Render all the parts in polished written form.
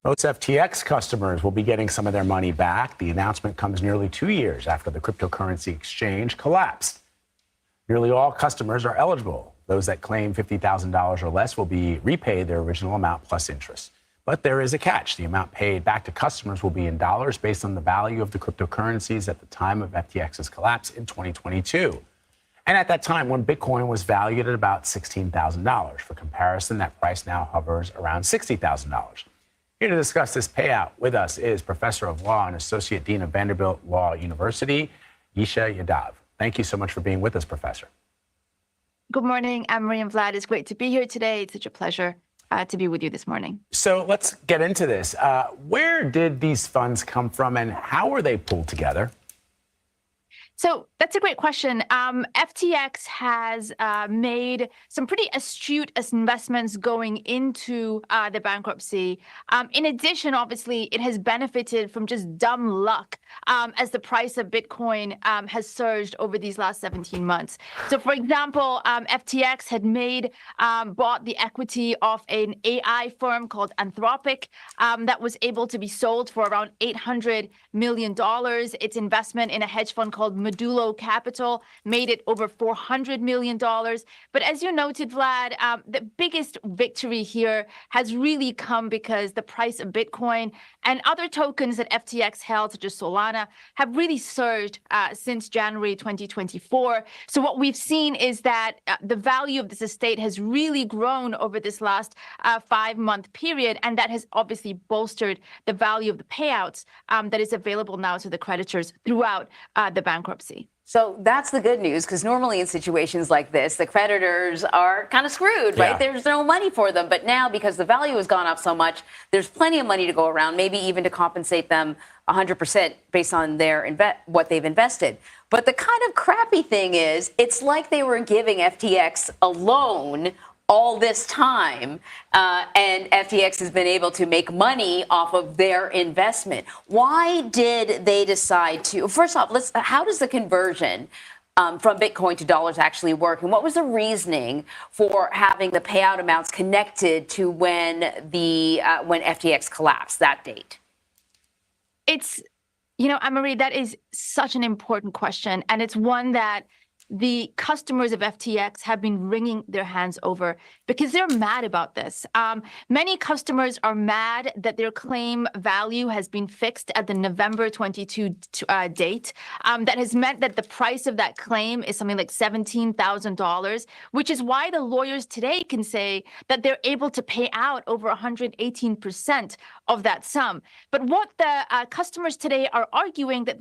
Most FTX customers will be getting some of their money back. The announcement comes nearly 2 years after the cryptocurrency exchange collapsed. Nearly all customers are eligible. Those that claim $50,000 or less will be repaid their original amount plus interest. But there is a catch. The amount paid back to customers will be in dollars based on the value of the cryptocurrencies at the time of FTX's collapse in 2022. And at that time, one Bitcoin was valued at about $16,000. For comparison, that price now hovers around $60,000. Here to discuss this payout with us is Professor of Law and Associate Dean of Vanderbilt Law University, Yisha Yadav. Thank you so much for being with us, Professor. Good morning, Anne-Marie and Vlad. It's great to be here today. It's such a pleasure to be with you this morning. So let's get into this. Where did these funds come from and how were they pulled together? So that's a great question. FTX has made some pretty astute investments going into the bankruptcy. In addition, obviously, it has benefited from just dumb luck as the price of Bitcoin has surged over these last 17 months. So, for example, FTX had bought the equity of an AI firm called Anthropic that was able to be sold for around $800 million. Its investment in a hedge fund called Modulo Capital made it over $400 million. But as you noted, Vlad, the biggest victory here has really come because the price of Bitcoin and other tokens that FTX held, such as Solana, have really surged since January 2024. So what we've seen is that the value of this estate has really grown over this last 5-month period, and that has obviously bolstered the value of the payouts that is available now to the creditors throughout the bankruptcy. So that's the good news, because normally in situations like this, the creditors are kind of screwed, right? There's no money for them. But now, because the value has gone up so much, there's plenty of money to go around, maybe even to compensate them 100% based on their what they've invested. But the kind of crappy thing is, it's like they were giving FTX a loan all this time, and FTX has been able to make money off of their investment. Why did they decide to? First off, how does the conversion from Bitcoin to dollars actually work? And what was the reasoning for having the payout amounts connected to when FTX collapsed, that date? It's, Anne-Marie, that is such an important question. And it's one that the customers of FTX have been wringing their hands over because they're mad about this. Many customers are mad that their claim value has been fixed at the November 22 date. That has meant that the price of that claim is something like $17,000, which is why the lawyers today can say that they're able to pay out over 118% of that sum. But what the customers today are arguing that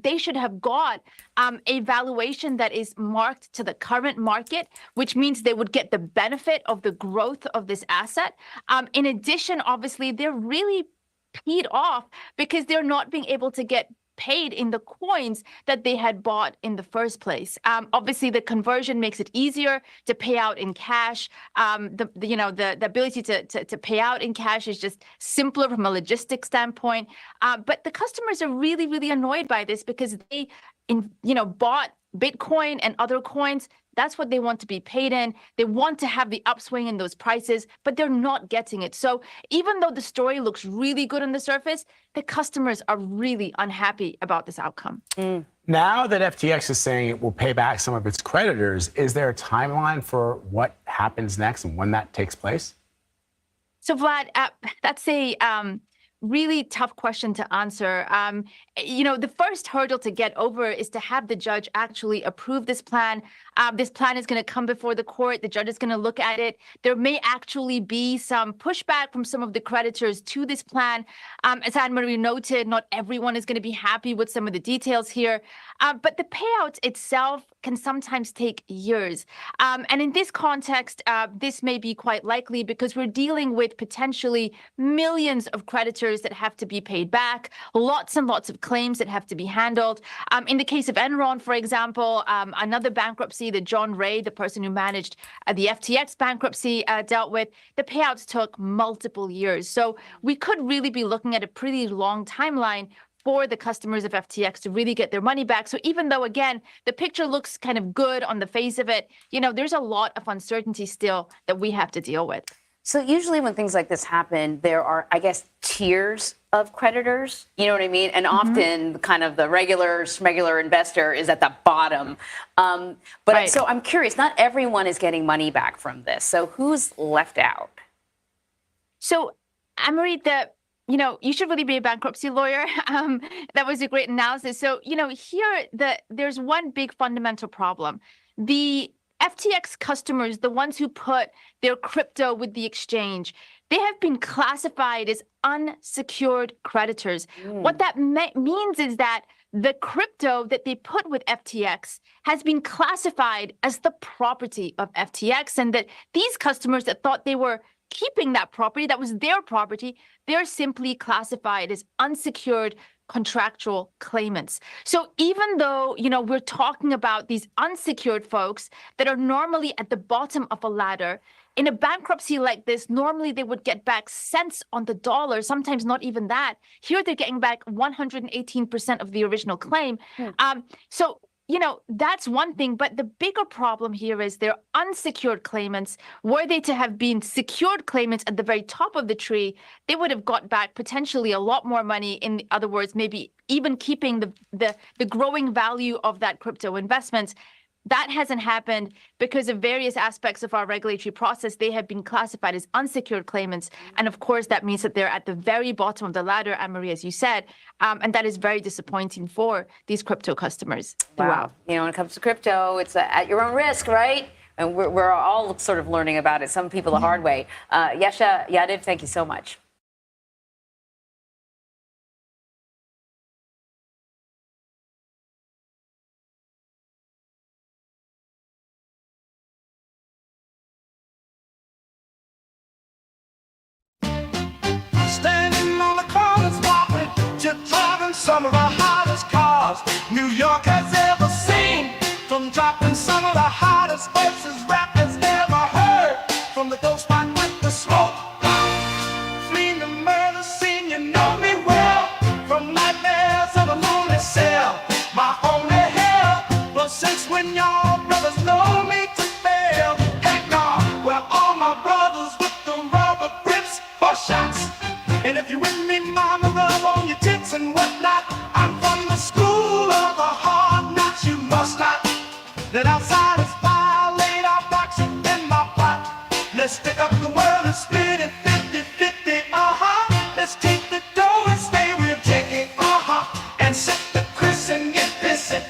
they should have got a valuation that is marked to the current market, which means they would get the benefit of the growth of this asset. In addition, obviously, they're really peed off because they're not being able to get paid in the coins that they had bought in the first place. Obviously, the conversion makes it easier to pay out in cash. The ability to pay out in cash is just simpler from a logistics standpoint. But the customers are really, really annoyed by this because they, bought Bitcoin and other coins. That's what they want to be paid in. They want to have the upswing in those prices, but they're not getting it. So even though the story looks really good on the surface, the customers are really unhappy about this outcome. Now that FTX is saying it will pay back some of its creditors, is there a timeline for what happens next and when that takes place? So Vlad, that's a really tough question to answer. The first hurdle to get over is to have the judge actually approve this plan. This plan is going to come before the court. The judge is going to look at it. There may actually be some pushback from some of the creditors to this plan. As Anne-Marie noted, not everyone is going to be happy with some of the details here. But the payout itself can sometimes take years. And in this context, this may be quite likely because we're dealing with potentially millions of creditors that have to be paid back, lots and lots of claims that have to be handled. In the case of Enron, for example, another bankruptcy that John Ray, the person who managed the FTX bankruptcy, dealt with, the payouts took multiple years. So we could really be looking at a pretty long timeline for the customers of FTX to really get their money back. So even though, again, the picture looks kind of good on the face of it, there's a lot of uncertainty still that we have to deal with. So usually when things like this happen, there are, I guess, tiers of creditors. You know what I mean? And often kind of the regular investor is at the bottom. But so I'm curious, not everyone is getting money back from this. So who's left out? So Anne-Marie, you should really be a bankruptcy lawyer. That was a great analysis. So, here there's one big fundamental problem. The FTX customers, the ones who put their crypto with the exchange, they have been classified as unsecured creditors. What that means is that the crypto that they put with FTX has been classified as the property of FTX, and that these customers that thought they were keeping that property, that was their property, they're simply classified as unsecured contractual claimants. So even though, we're talking about these unsecured folks that are normally at the bottom of a ladder, in a bankruptcy like this, normally they would get back cents on the dollar, sometimes not even that. Here they're getting back 118% of the original claim. So that's one thing. But the bigger problem here is they're unsecured claimants. Were they to have been secured claimants at the very top of the tree, they would have got back potentially a lot more money. In other words, maybe even keeping the growing value of that crypto investment. That hasn't happened because of various aspects of our regulatory process. They have been classified as unsecured claimants. And of course, that means that they're at the very bottom of the ladder, Anne-Marie, as you said. And that is very disappointing for these crypto customers throughout. Wow. When it comes to crypto, it's at your own risk, right? And we're all sort of learning about it. Some people the hard way. Yasha Yadav, thank you so much. Standing on the corners, walking, just driving some of the hottest cars New York has ever seen. From dropping some of the hottest voices rappers ever heard. From the ghost spot with the smoke, fleeing the murder scene, you know me well. From nightmares of a lonely cell, my only hell. But since when y'all brothers know me to fail? Heck no, well all my brothers with the rubber grips for shots. And if you're with me, mama, rub on your tits and whatnot. I'm from the school of the hard knocks. You must not let outsiders violate our box in my plot. Let's stick up the world and split it 50-50, Let's take the dough and stay real checky, And sip the Chris and get pissy,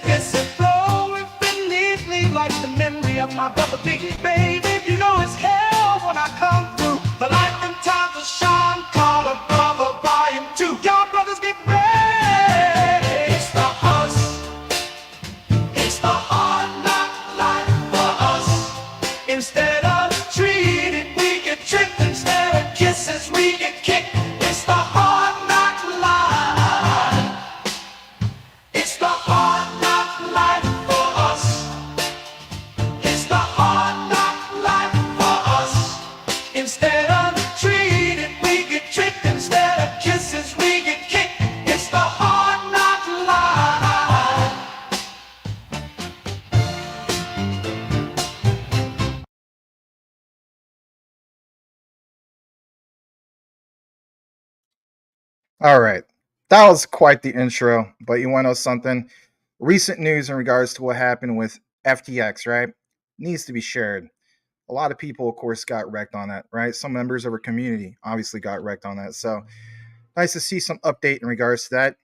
flowing beneath me like the memory of my brother Biggie, baby. You know it's hell when I come through. The life and times of Sean Carter, brother, volume 2. Y'all brothers get ready. It's the hustle. It's the hard knock life for us. Instead of treated, we get tricked. Instead of kisses, we get kicked. It's the hard knock life. It's the hard knock life for us. It's the hard knock life for us. Instead of treated, we get tricked. Instead of kisses, we get kicked. It's the hard knock life. All right. That was quite the intro, but you want to know something? Recent news in regards to what happened with FTX, right? Needs to be shared. A lot of people, of course, got wrecked on that, right? Some members of our community obviously got wrecked on that. So nice to see some update in regards to that.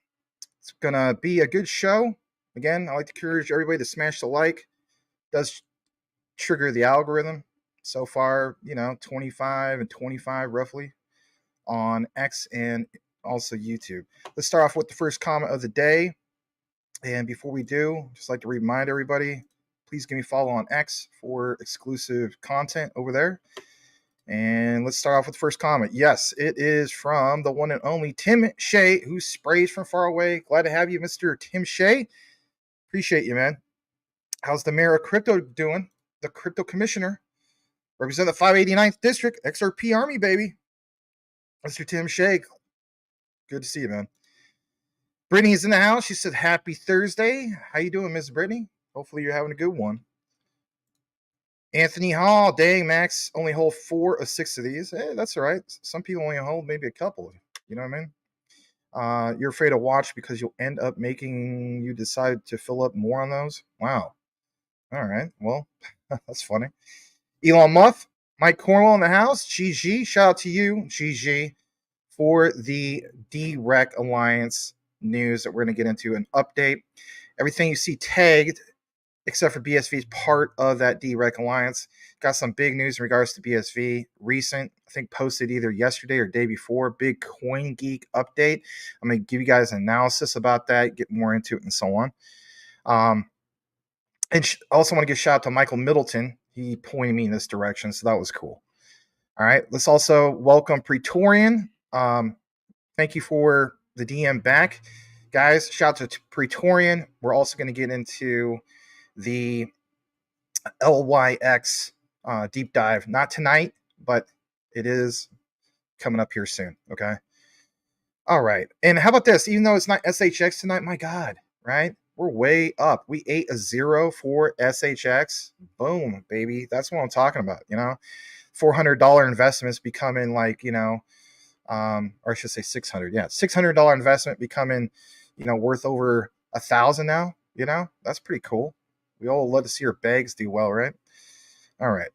It's going to be a good show. Again, I like to encourage everybody to smash the like. It does trigger the algorithm. So far, 25 and 25 roughly on X and also YouTube. Let's start off with the first comment of the day. And before we do, just like to remind everybody, please give me a follow on X for exclusive content over there. And let's start off with the first comment. Yes, it is from the one and only Tim Shea, who sprays from far away. Glad to have you, Mr. Tim Shea. Appreciate you, man. How's the mayor of crypto doing? The crypto commissioner. Represent the 589th district, XRP Army, baby. Mr. Tim Shea. Good to see you, man. Brittany is in the house. She said, happy Thursday. How you doing, Miss Brittany? Hopefully you're having a good one. Anthony Hall, dang, Max only hold 4 of 6 of these. Hey, that's all right. Some people only hold maybe a couple. You know what I mean? You're afraid to watch because you'll end up making you decide to fill up more on those. Wow. All right. Well, that's funny. Elon Musk, Mike Cornwell in the house. GG. Shout out to you, GG, for the Derec Alliance news that we're going to get into an update. Everything you see tagged, except for BSV, is part of that Derec Alliance. Got some big news in regards to BSV. Recent, I think posted either yesterday or day before. Big Coin Geek update. I'm going to give you guys an analysis about that, get more into it, and so on. And I also want to give a shout out to Michael Middleton. He pointed me in this direction, so that was cool. All right, let's also welcome Praetorian. Thank you for the DM back. Guys, shout out to Praetorian. We're also going to get into the LYX deep dive. Not tonight, but it is coming up here soon, okay? All right, and how about this? Even though it's not SHX tonight, my God, right? We're way up. We ate a 0 for SHX. Boom, baby. That's what I'm talking about, you know? $400 investments becoming like, you know, or I should say 600. Yeah, $600 investment becoming, you know, worth over 1,000 now. You know, that's pretty cool. We all love to see our bags do well, right? All right.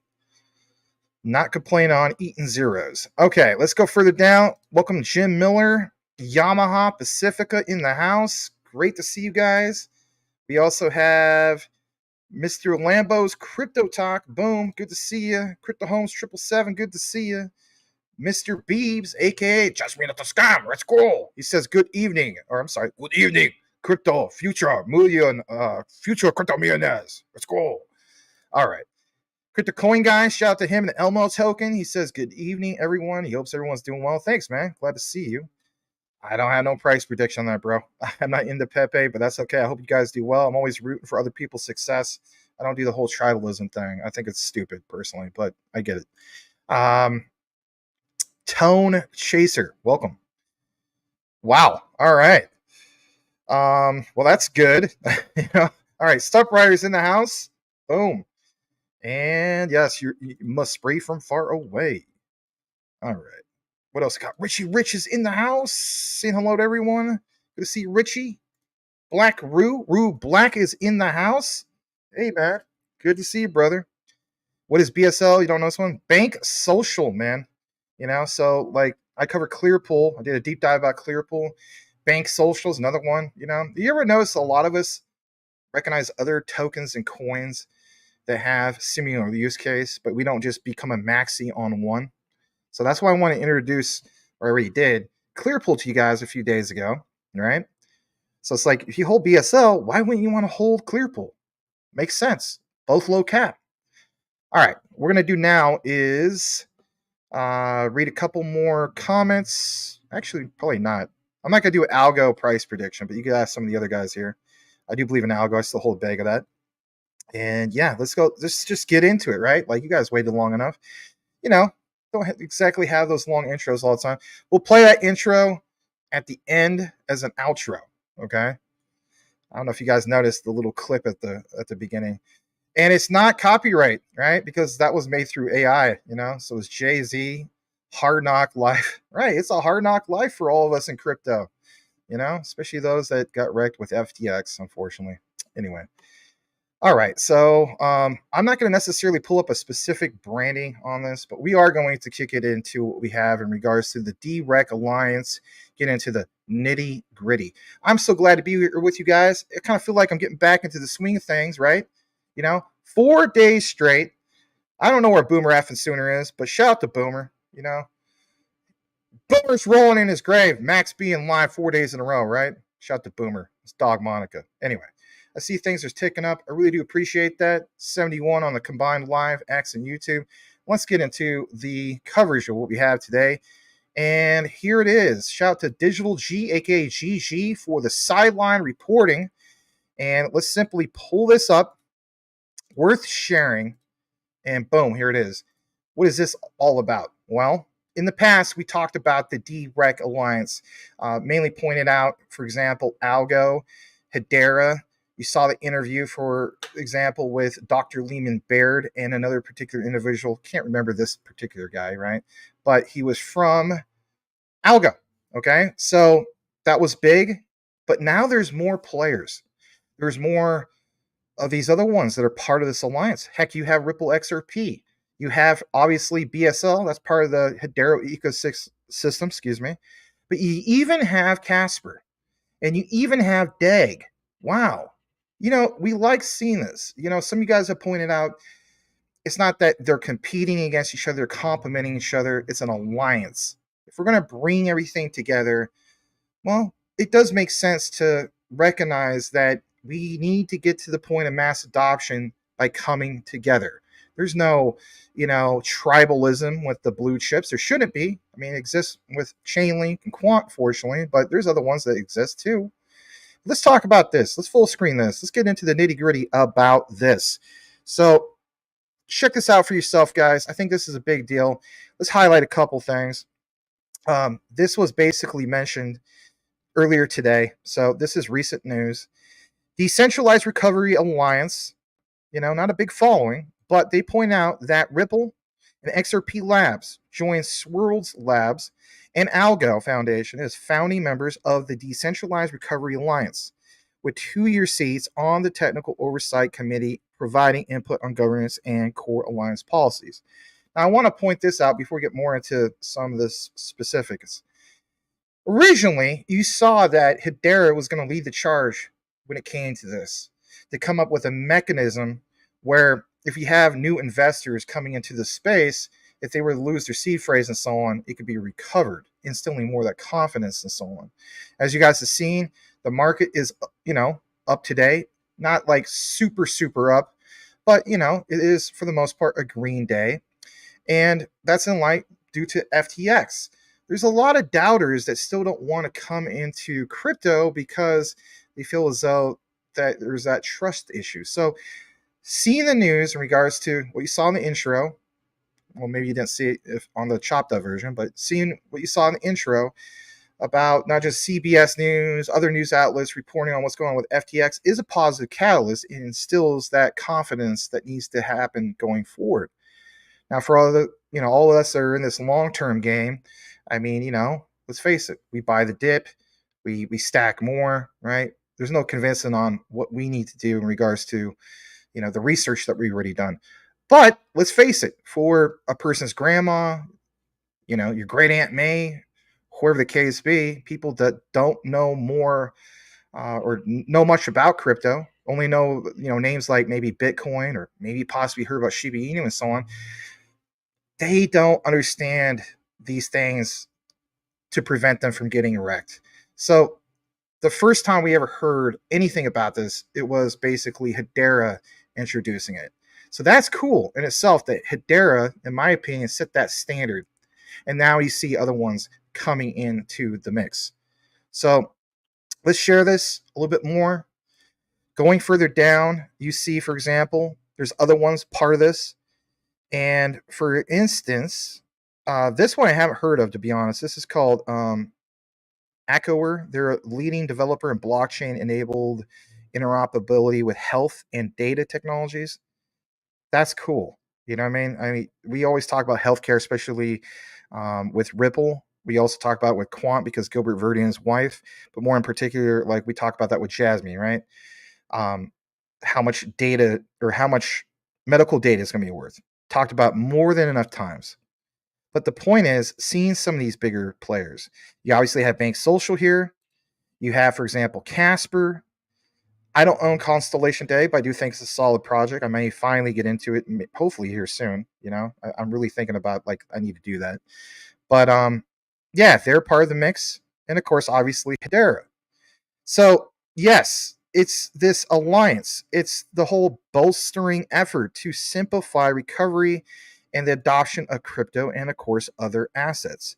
Not complaining on eating zeros. Okay, let's go further down. Welcome Jim Miller, Yamaha Pacifica in the house. Great to see you guys. We also have Mr. Lambo's Crypto Talk. Boom, good to see you. Crypto Homes 777, good to see you. Mr. Beebs, aka JASMY not the scam. Let's go. He says, good evening. Or I'm sorry, good evening. Crypto, future crypto millionaires. Let's go. All right. Crypto Coin Guy, shout out to him and the Elmo token. He says, good evening, everyone. He hopes everyone's doing well. Thanks, man. Glad to see you. I don't have no price prediction on that, bro. I'm not into Pepe, but that's okay. I hope you guys do well. I'm always rooting for other people's success. I don't do the whole tribalism thing. I think it's stupid, personally, but I get it. Tone Chaser, welcome. Wow. All right. Well, that's good. You know? All right. Stuff Riders in the house. Boom. And yes, you must spray from far away. All right. What else got? Richie Rich is in the house. Saying hello to everyone. Good to see Richie. Black Rue Black is in the house. Hey, man. Good to see you, brother. What is BSL? You don't know this one? Bank Social, man. You know, so like I cover Clearpool. I did a deep dive about Clearpool. Bank Social is another one. You know, you ever notice a lot of us recognize other tokens and coins that have similar use case, but we don't just become a maxi on one? So that's why I want to introduce, or I already did, Clearpool to you guys a few days ago, right? So it's like, if you hold BSL, why wouldn't you want to hold Clearpool? Makes sense. Both low cap. All right, what we're going to do now is read a couple more comments. Actually, probably not. I'm not going to do an Algo price prediction, but you can ask some of the other guys here. I do believe in Algo. I still hold a bag of that. And yeah, let's go. Let's just get into it, right? Like, you guys waited long enough. You know, don't exactly have those long intros all the time. We'll play that intro at the end as an outro, okay? I don't know if you guys noticed the little clip at the beginning. And it's not copyright, right? Because that was made through AI, you know? So it's Jay-Z, Hard Knock Life. Right, it's a hard knock life for all of us in crypto, you know? Especially those that got wrecked with FTX, unfortunately. Anyway. All right, so I'm not going to necessarily pull up a specific branding on this, but we are going to kick it into what we have in regards to the Derec Alliance, get into the nitty gritty. I'm so glad to be here with you guys. I kind of feel like I'm getting back into the swing of things, right? You know, 4 days straight. I don't know where Boomer effing Sooner is, but shout out to Boomer, you know. Boomer's rolling in his grave. Max being live 4 days in a row, right? Shout out to Boomer. It's Dog Monica. Anyway. I see things are ticking up. I really do appreciate that. 71 on the combined live, X, and YouTube. Let's get into the coverage of what we have today. And here it is. Shout out to Digital G, aka GG, for the sideline reporting. And let's simply pull this up. Worth sharing. And boom, here it is. What is this all about? Well, in the past, we talked about the Derec Alliance. Mainly pointed out, for example, Algo, Hbar, You saw the interview, for example, with Dr. Lehman Baird and another particular individual. Can't remember this particular guy, right? But he was from Algo. Okay, so that was big, but now there's more players. There's more of these other ones that are part of this alliance. Heck, you have Ripple XRP. You have obviously BSL, that's part of the Hedera ecosystem, excuse me. But you even have Cspr, and you even have DEG. Wow. We like seeing this. Some of you guys have pointed out it's not that they're competing against each other, they're complementing each other. It's an alliance. If we're going to bring everything together, well, it does make sense to recognize that we need to get to the point of mass adoption by coming together. There's no, tribalism with the blue chips. There shouldn't be. I mean, it exists with Chainlink and Quant, fortunately, but there's other ones that exist too. Let's talk about this. Let's full screen this. Let's get into the nitty gritty about this. So check this out for yourself, guys. I think this is a big deal. Let's highlight a couple things. This was basically mentioned earlier today. So this is recent news. Decentralized Recovery Alliance, not a big following, but they point out that Ripple and XRP Labs joined Swirlds Labs and Algo Foundation as founding members of the Decentralized Recovery Alliance, with 2-year seats on the Technical Oversight Committee providing input on governance and core alliance policies. Now, I want to point this out before we get more into some of the specifics. Originally, you saw that Hedera was going to lead the charge when it came to this, to come up with a mechanism where if you have new investors coming into the space, if they were to lose their seed phrase and so on, it could be recovered, instilling more of that confidence and so on. As you guys have seen, the market is, up today, not like super, super up, but, it is for the most part a green day. And that's in light due to FTX. There's a lot of doubters that still don't want to come into crypto because they feel as though that there's that trust issue. So seeing the news in regards to what you saw in the intro, well, maybe you didn't see it on the chopped up version, but seeing what you saw in the intro about not just CBS News, other news outlets reporting on what's going on with FTX is a positive catalyst and instills that confidence that needs to happen going forward. Now, for all of us that are in this long-term game, I mean, let's face it, we buy the dip, we stack more, right? There's no convincing on what we need to do in regards to, the research that we've already done. But let's face it, for a person's grandma, your great Aunt May, whoever the case be, people that don't know more or know much about crypto, only know, names like maybe Bitcoin or maybe possibly heard about Shiba Inu and so on, they don't understand these things to prevent them from getting wrecked. So the first time we ever heard anything about this, it was basically Hedera introducing it. So that's cool in itself that Hedera, in my opinion, set that standard. And now you see other ones coming into the mix. So let's share this a little bit more. Going further down, you see, for example, there's other ones part of this. And for instance, this one I haven't heard of, to be honest. This is called Acower. They're a leading developer in blockchain-enabled interoperability with health and data technologies. That's cool. You know what I mean? I mean, we always talk about healthcare, especially with Ripple. We also talk about it with Quant because Gilbert Verdi and his wife, but more in particular, like we talk about that with JASMY, right? How much data or how much medical data is going to be worth. Talked about more than enough times. But the point is, seeing some of these bigger players. You obviously have Bank Social here. You have, for example, Cspr. I don't own Constellation Day, but I do think it's a solid project. I may finally get into it, hopefully here soon. I'm really thinking about, like, I need to do that. But yeah, they're part of the mix. And of course, obviously, Hedera. So yes, it's this alliance. It's the whole bolstering effort to simplify recovery and the adoption of crypto and, of course, other assets.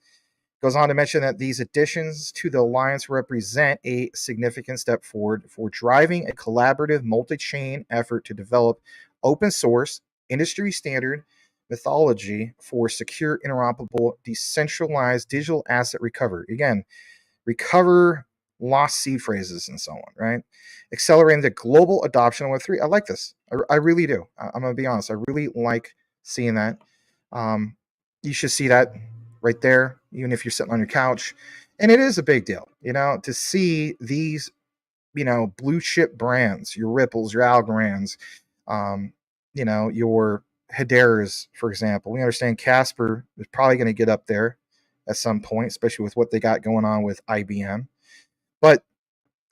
Goes on to mention that these additions to the alliance represent a significant step forward for driving a collaborative multi-chain effort to develop open source, industry standard methodology for secure, interoperable, decentralized digital asset recovery. Again, recover lost seed phrases, and so on, right? Accelerating the global adoption of Web3. I like this. I really do. I'm going to be honest. I really like seeing that. You should see that right there, even if you're sitting on your couch. And it is a big deal, to see these, blue chip brands, your Ripples, your Algorand's, your Hbars, for example. We understand Cspr is probably going to get up there at some point, especially with what they got going on with IBM. But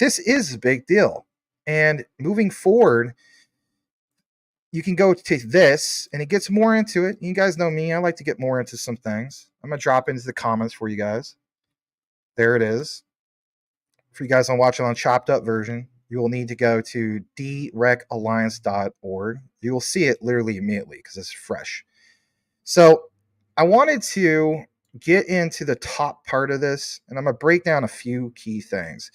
this is a big deal. And moving forward, you can go to this, and it gets more into it. You guys know me. I like to get more into some things. I'm going to drop into the comments for you guys. There it is. For you guys on watching on chopped up version, you will need to go to derecalliance.org. You will see it literally immediately because it's fresh. So I wanted to get into the top part of this, and I'm going to break down a few key things.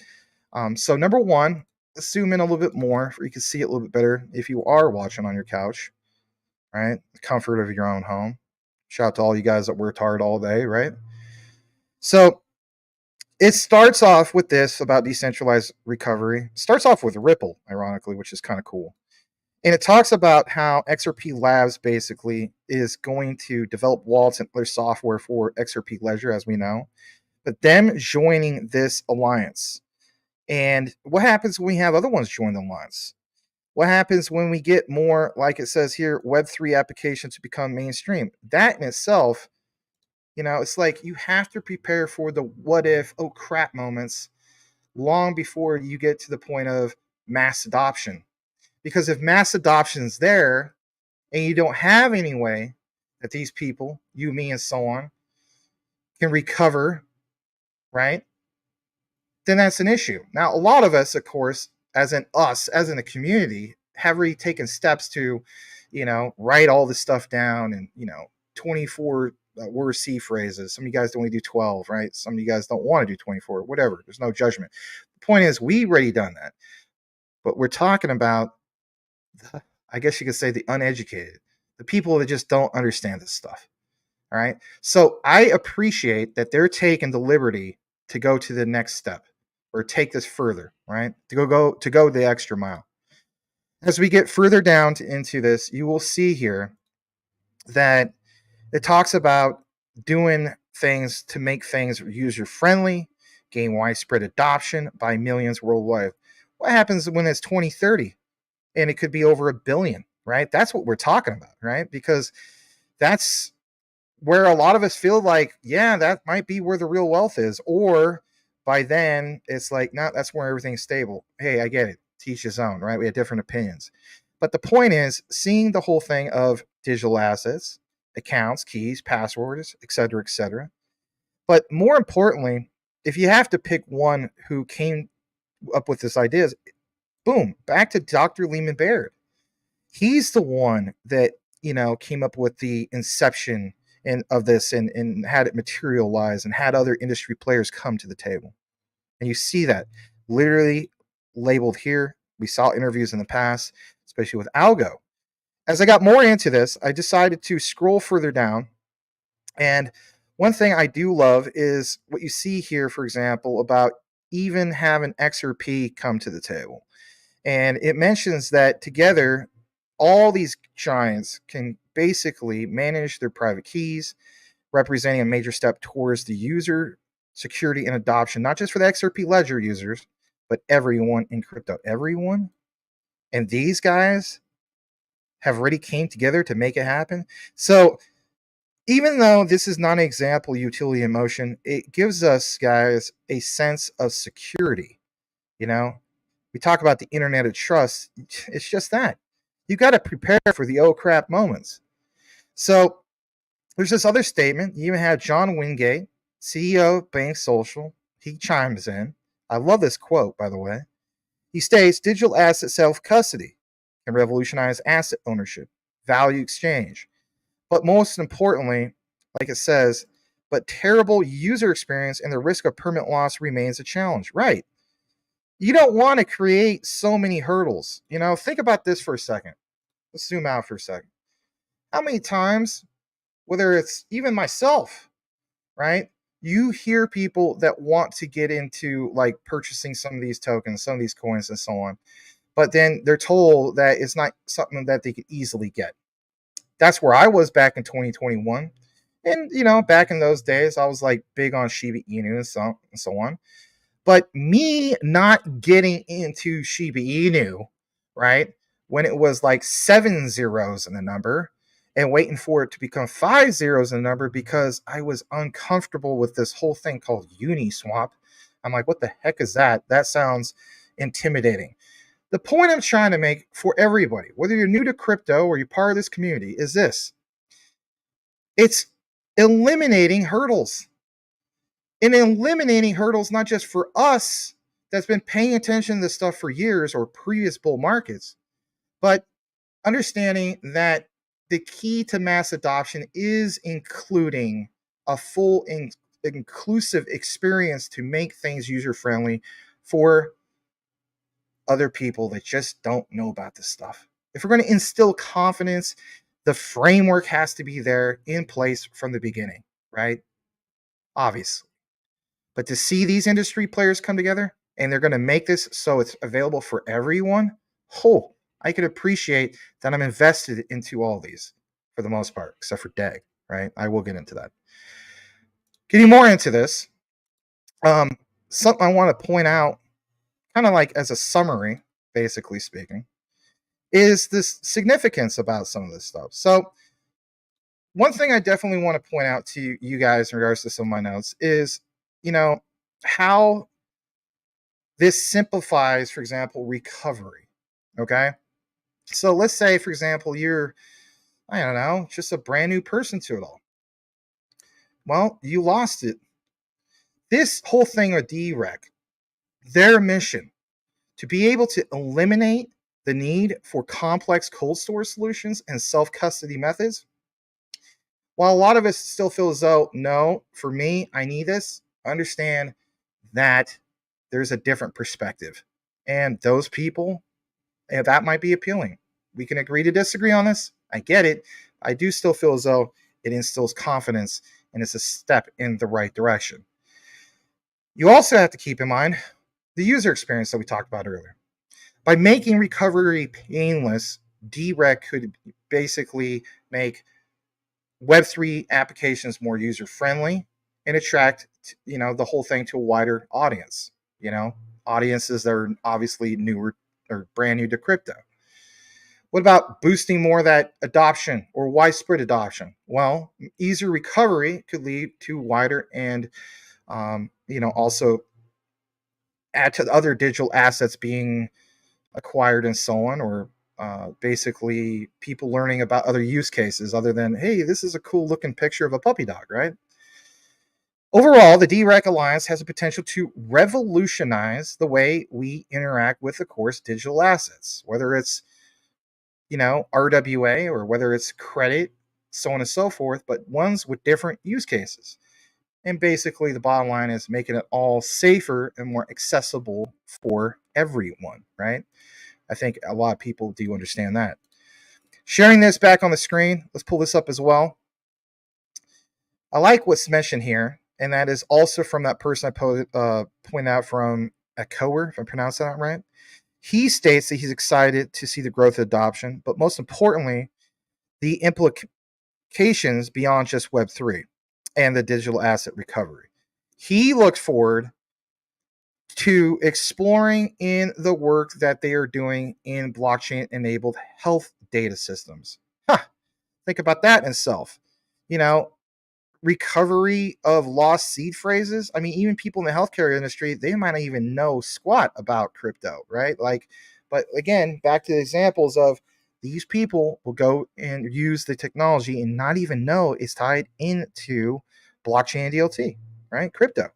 So number one, let's zoom in a little bit more so you can see it a little bit better if you are watching on your couch, right? The comfort of your own home. Shout out to all you guys that worked hard all day, right? So it starts off with this about decentralized recovery. It starts off with Ripple, ironically, which is kind of cool. And it talks about how XRP Labs basically is going to develop wallets and other software for XRP Ledger, as we know, but them joining this alliance. And what happens when we have other ones join the alliance? What happens when we get more, like it says here, Web3 applications to become mainstream? That in itself, it's like you have to prepare for the what if, oh crap moments long before you get to the point of mass adoption. Because if mass adoption's there and you don't have any way that these people, you, me, and so on, can recover, right? Then that's an issue. Now, a lot of us, of course, as in a community, have already taken steps to, write all this stuff down and, 24 word C phrases. Some of you guys only do 12, right? Some of you guys don't want to do 24, whatever. There's no judgment. The point is, we already done that. But we're talking about, I guess you could say, the uneducated, the people that just don't understand this stuff. All right. So I appreciate that they're taking the liberty to go to the next step or take this further, right? To go the extra mile. As we get further down into this, you will see here that it talks about doing things to make things user friendly, gain widespread adoption by millions worldwide. What happens when it's 2030 and it could be over 1 billion, right? That's what we're talking about, right? Because that's where a lot of us feel like, yeah, that might be where the real wealth is. Or by then it's like, no, that's where everything's stable. Hey, I get it. Teach his own, right? We have different opinions. But the point is seeing the whole thing of digital assets, accounts, keys, passwords, et cetera, but more importantly, if you have to pick one who came up with this idea, boom, back to Dr. Lehman Baird. He's the one that, came up with the inception of this and had it materialize and had other industry players come to the table. And you see that literally labeled here. We saw interviews in the past, especially with Algo. As I got more into this, I decided to scroll further down. And one thing I do love is what you see here, for example, about even having XRP come to the table. And it mentions that together, all these giants can basically manage their private keys, representing a major step towards the user security and adoption, not just for the XRP Ledger users, but everyone in crypto. Everyone. And these guys have already came together to make it happen. So even though this is not an example utility in motion, it gives us, guys, a sense of security. We talk about the internet of trust. It's just that. You got to prepare for the oh crap moments. So there's this other statement. You even have John Wingate, CEO of Bank Social. He chimes in. I love this quote, by the way. He states, digital asset self-custody can revolutionize asset ownership, value exchange. But most importantly, like it says, but terrible user experience and the risk of permanent loss remains a challenge. Right. You don't want to create so many hurdles. Think about this for a second. Let's zoom out for a second. How many times, whether it's even myself, right? you hear people that want to get into like purchasing some of these tokens, some of these coins, and so on, but then they're told that it's not something that they could easily get. That's where I was back in 2021. And, back in those days, I was like big on Shiba Inu and so on. But me not getting into Shiba Inu, right, when it was like 7 zeros in the number and waiting for it to become 5 zeros in the number because I was uncomfortable with this whole thing called Uniswap. I'm like, what the heck is that? That sounds intimidating. The point I'm trying to make for everybody, whether you're new to crypto or you're part of this community, is this. It's eliminating hurdles. And eliminating hurdles, not just for us that's been paying attention to this stuff for years or previous bull markets, but understanding that the key to mass adoption is including a full inclusive experience to make things user-friendly for other people that just don't know about this stuff. If we're going to instill confidence, the framework has to be there in place from the beginning, right? Obviously. But to see these industry players come together and they're going to make this so it's available for everyone, I could appreciate that I'm invested into all these for the most part, except for DEG, right? I will get into that. Getting more into this, something I want to point out, kind of like as a summary, basically speaking, is this significance about some of this stuff. So one thing I definitely want to point out to you guys in regards to some of my notes is, how this simplifies, for example, recovery. Okay. So let's say, for example, you're, I don't know, just a brand new person to it all. Well, you lost it. This whole thing with Derec, their mission to be able to eliminate the need for complex cold store solutions and self-custody methods. While a lot of us still feel as though, no, for me, I need this, understand that there's a different perspective. And those people, that might be appealing. We can agree to disagree on this. I get it. I do still feel as though it instills confidence and it's a step in the right direction. You also have to keep in mind the user experience that we talked about earlier. By making recovery painless, Derec could basically make Web3 applications more user-friendly and attract, the whole thing to a wider audience. Audiences that are obviously newer or brand new to crypto. What about boosting more of that adoption or widespread adoption? Well, easier recovery could lead to wider and, also add to other digital assets being acquired and so on, or basically people learning about other use cases other than, hey, this is a cool looking picture of a puppy dog, right? Overall, the Derec Alliance has the potential to revolutionize the way we interact with, of course, digital assets, whether it's, RWA or whether it's credit, so on and so forth, but ones with different use cases. And basically, the bottom line is making it all safer and more accessible for everyone, right? I think a lot of people do understand that. Sharing this back on the screen, let's pull this up as well. I like what's mentioned here, and that is also from that person I pointed out from Echoer, if I'm pronouncing that right. He states that he's excited to see the growth of adoption, but most importantly, the implications beyond just Web3 and the digital asset recovery. He looks forward to exploring in the work that they are doing in blockchain-enabled health data systems. Think about that in itself. Recovery of lost seed phrases. I mean, even people in the healthcare industry, they might not even know squat about crypto, right? But again, back to the examples of these people will go and use the technology and not even know it's tied into blockchain DLT, right? Crypto.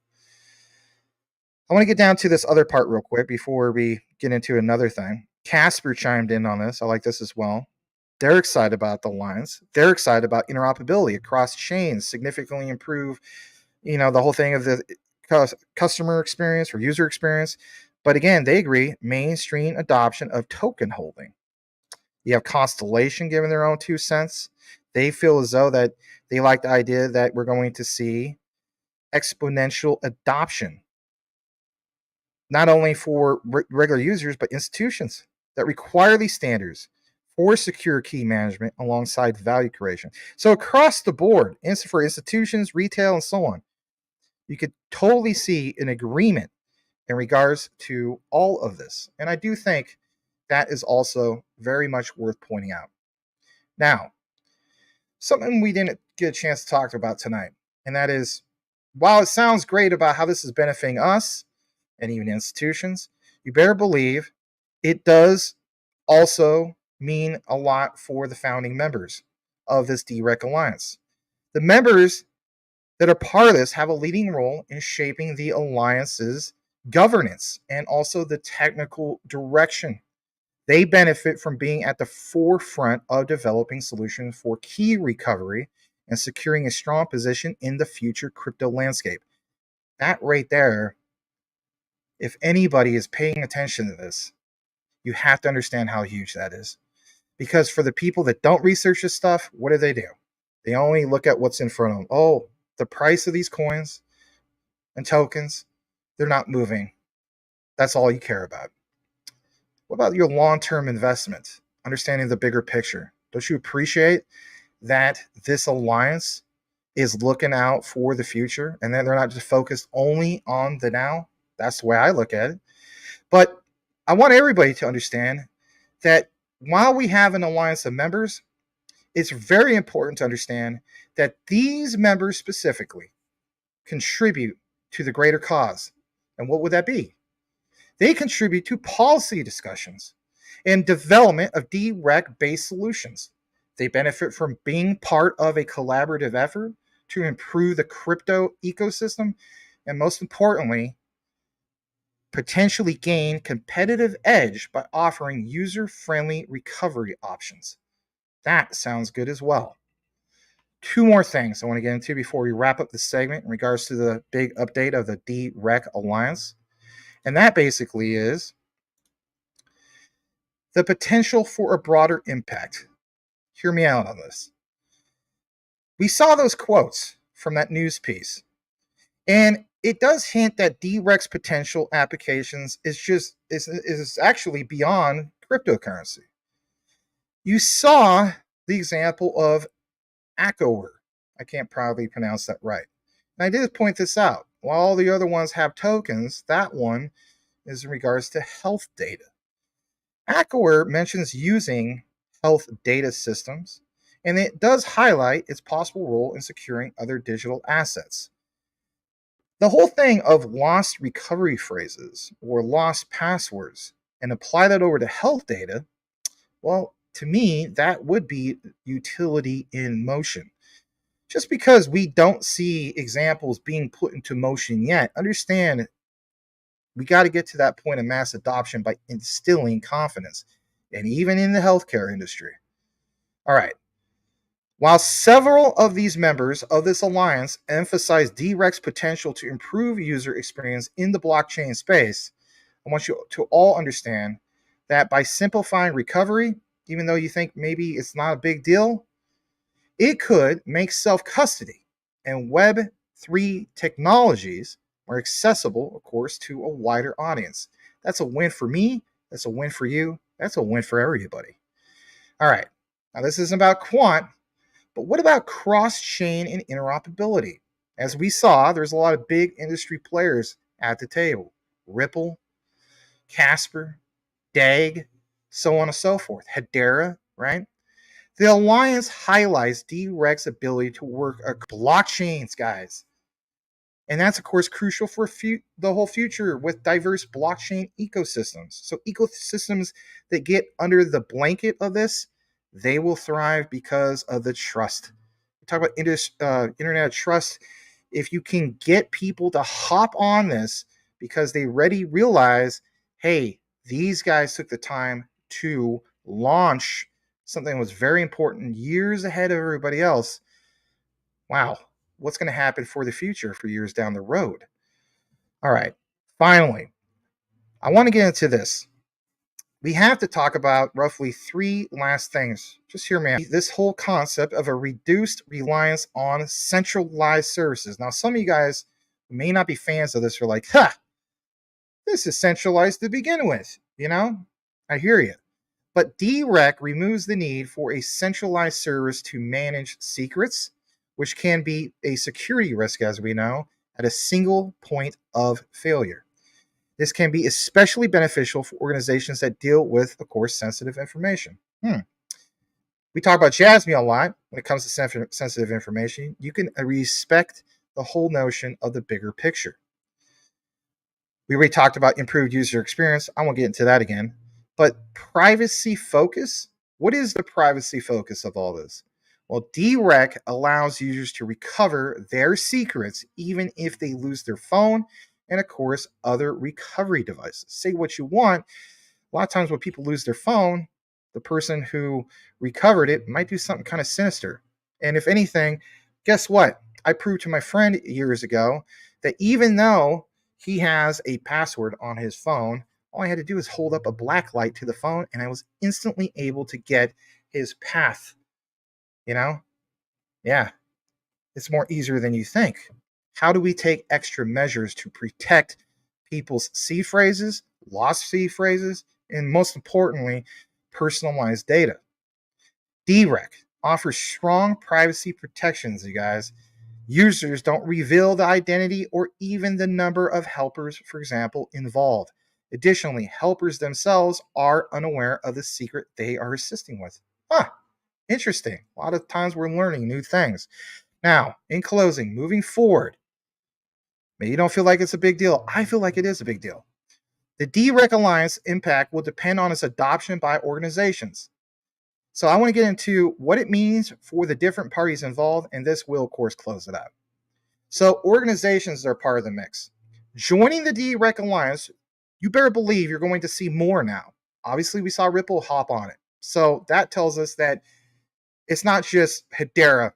I want to get down to this other part real quick before we get into another thing. Cspr chimed in on this. I like this as well. They're excited about the lines. They're excited about interoperability across chains, significantly improve, the whole thing of the customer experience or user experience. But again, they agree mainstream adoption of token holding. You have Constellation giving their own 2 cents. They feel as though that they like the idea that we're going to see exponential adoption, not only for regular users, but institutions that require these standards for secure key management alongside value creation. So across the board, for institutions, retail, and so on, you could totally see an agreement in regards to all of this. And I do think that is also very much worth pointing out. Now, something we didn't get a chance to talk about tonight, and that is, while it sounds great about how this is benefiting us and even institutions, you better believe it does also mean a lot for the founding members of this Derec Alliance. The members that are part of this have a leading role in shaping the alliance's governance and also the technical direction. They benefit from being at the forefront of developing solutions for key recovery and securing a strong position in the future crypto landscape. That right there, if anybody is paying attention to this, you have to understand how huge that is. Because for the people that don't research this stuff, what do? They only look at what's in front of them. Oh, the price of these coins and tokens, they're not moving. That's all you care about. What about your long-term investment? Understanding the bigger picture. Don't you appreciate that this alliance is looking out for the future and that they're not just focused only on the now? That's the way I look at it. But I want everybody to understand that while we have an alliance of members, it's very important to understand that these members specifically contribute to the greater cause. And what would that be? They contribute to policy discussions and development of Derec-based solutions. They benefit from being part of a collaborative effort to improve the crypto ecosystem, and most importantly, potentially gain competitive edge by offering user-friendly recovery options. That sounds good as well. Two more things I want to get into before we wrap up this segment in regards to the big update of the Derec Alliance. And that basically is the potential for a broader impact. Hear me out on this. We saw those quotes from that news piece, and it does hint that Derec's potential applications is actually beyond cryptocurrency. You saw the example of Algo. I can't probably pronounce that right. And I did point this out. While all the other ones have tokens, that one is in regards to health data. Algo mentions using health data systems, and it does highlight its possible role in securing other digital assets. The whole thing of lost recovery phrases or lost passwords and apply that over to health data, well, to me, that would be utility in motion. Just because we don't see examples being put into motion yet, understand we got to get to that point of mass adoption by instilling confidence, and even in the healthcare industry. All right. While several of these members of this alliance emphasize Derec's potential to improve user experience in the blockchain space, I want you to all understand that by simplifying recovery, even though you think maybe it's not a big deal, it could make self-custody and Web3 technologies more accessible, of course, to a wider audience. That's a win for me. That's a win for you. That's a win for everybody. All right. Now, this isn't about quant, but what about cross-chain and interoperability? As we saw, there's a lot of big industry players at the table. Ripple, Cspr, DAG, so on and so forth. Hbar, right? The alliance highlights Derec's ability to work blockchains, guys. And that's, of course, crucial for the whole future with diverse blockchain ecosystems. So ecosystems that get under the blanket of this, they will thrive because of the trust. We talk about internet of trust. If you can get people to hop on this because they already realize, hey, these guys took the time to launch something that was very important years ahead of everybody else. Wow, what's going to happen for the future for years down the road? All right, finally, I want to get into this. We have to talk about roughly three last things. Just hear me out. This whole concept of a reduced reliance on centralized services. Now, some of you guys who may not be fans of this are like, "Ha, this is centralized to begin with." You know, I hear you. But Derec removes the need for a centralized service to manage secrets, which can be a security risk, as we know, at a single point of failure. This can be especially beneficial for organizations that deal with, of course, sensitive information. We talk about JASMY a lot when it comes to sensitive information. You can respect the whole notion of the bigger picture. We already talked about improved user experience. I won't get into that again. But privacy focus, what is the privacy focus of all this? Well, Derec allows users to recover their secrets even if they lose their phone and, of course, other recovery devices. Say what you want. A lot of times when people lose their phone, the person who recovered it might do something kind of sinister. And if anything, guess what? I proved to my friend years ago that even though he has a password on his phone, all I had to do is hold up a black light to the phone and I was instantly able to get his path. You know? Yeah, it's more easier than you think. How do we take extra measures to protect people's seed phrases, lost seed phrases, and most importantly, personalized data? Derec offers strong privacy protections, you guys. Users don't reveal the identity or even the number of helpers, for example, involved. Additionally, helpers themselves are unaware of the secret they are assisting with. Interesting. A lot of times we're learning new things. Now, in closing, moving forward, maybe you don't feel like it's a big deal. I feel like it is a big deal. The Derec Alliance impact will depend on its adoption by organizations. So I want to get into what it means for the different parties involved, and this will, of course, close it out. So organizations are part of the mix. Joining the Derec Alliance, you better believe you're going to see more now. Obviously, we saw Ripple hop on it. So that tells us that it's not just Hedera,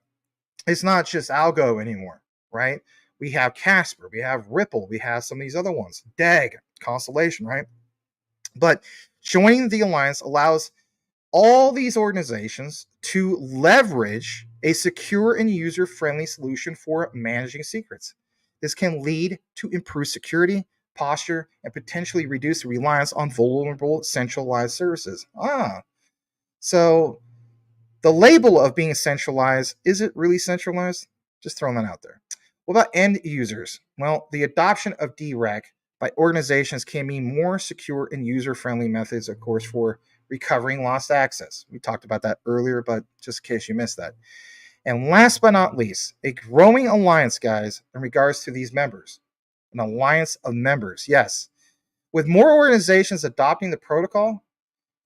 it's not just Algo anymore, right? We have Cspr, we have Ripple, we have some of these other ones, DAG, Constellation, right? But joining the alliance allows all these organizations to leverage a secure and user-friendly solution for managing secrets. This can lead to improved security, posture, and potentially reduce reliance on vulnerable centralized services. So the label of being centralized, is it really centralized? Just throwing that out there. What about end users? Well, the adoption of Derec by organizations can mean more secure and user-friendly methods, of course, for recovering lost access. We talked about that earlier, but just in case you missed that. And last but not least, a growing alliance, guys, in regards to these members. An alliance of members, yes. With more organizations adopting the protocol,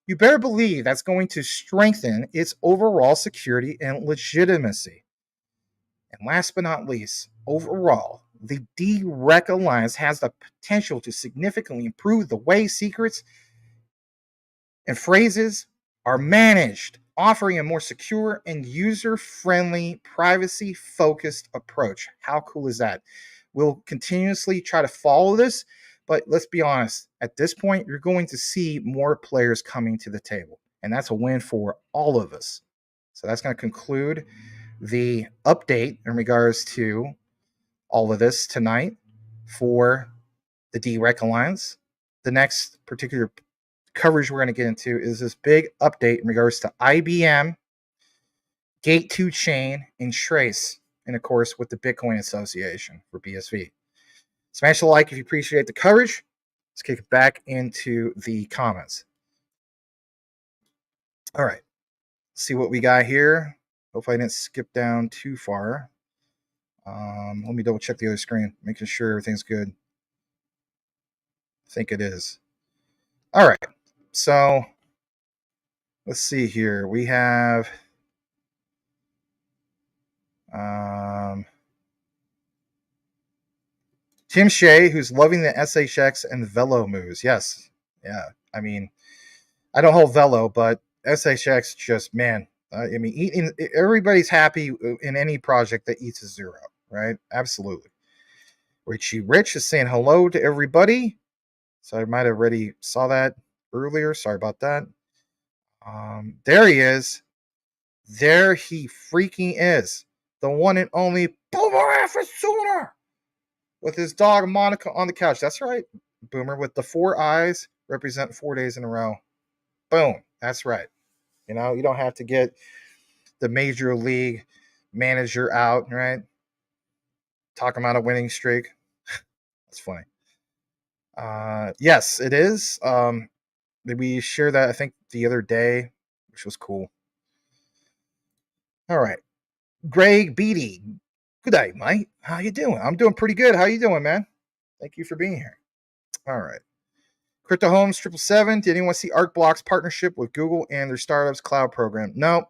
you better believe that's going to strengthen its overall security and legitimacy. And last but not least, overall, the Derec Alliance has the potential to significantly improve the way secrets and phrases are managed, offering a more secure and user-friendly, privacy-focused approach. How cool is that? We'll continuously try to follow this, but let's be honest, at this point, you're going to see more players coming to the table, and that's a win for all of us. So that's going to conclude the update in regards to all of this tonight for the Derec Alliance. The next particular coverage we're going to get into is this big update in regards to IBM, GATE2CHAIN, and Trace, and of course with the Bitcoin Association for BSV. Smash a like if you appreciate the coverage. Let's kick it back into the comments. All right, let's see what we got here. Hopefully I didn't skip down too far. Let me double check the other screen, making sure everything's good. I think it is. All right, so let's see here. We have Tim Shea, who's loving the SHX and Velo moves. Yes. Yeah. I mean, I don't hold Velo, but SHX just, man. I mean, everybody's happy in any project that eats a zero, right? Absolutely. Richie Rich is saying hello to everybody. So I might have already saw that earlier. Sorry about that. There he is. There he freaking is. The one and only Boomer Sooner. with his dog Monica on the couch. That's right, Boomer. With the 4 eyes represent 4 days in a row. Boom. That's right. You know, you don't have to get the major league manager out, right? Talking about a winning streak. That's funny. Yes, it is. We shared that, I think, the other day, which was cool. All right. Greg Beatty. Good day, mate. How you doing? I'm doing pretty good. How you doing, man? Thank you for being here. All right. Crypto Homes 777. Did anyone see ArcBlock's partnership with Google and their startups cloud program? No,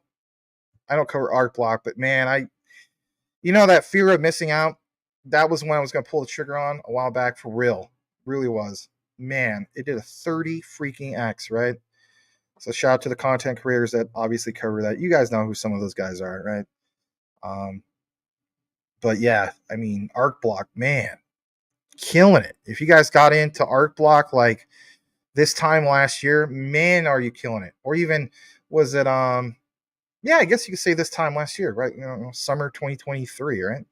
I don't cover ArcBlock, but man, that fear of missing out, that was when I was going to pull the trigger on a while back for real. Really was. Man, it did a 30 freaking X, right? So shout out to the content creators that obviously cover that. You guys know who some of those guys are, right? But yeah, I mean, ArcBlock, man, killing it. If you guys got into ArcBlock like this time last year, man, are you killing it? Or even was it yeah, I guess you could say this time last year, right? You know, summer 2023, right?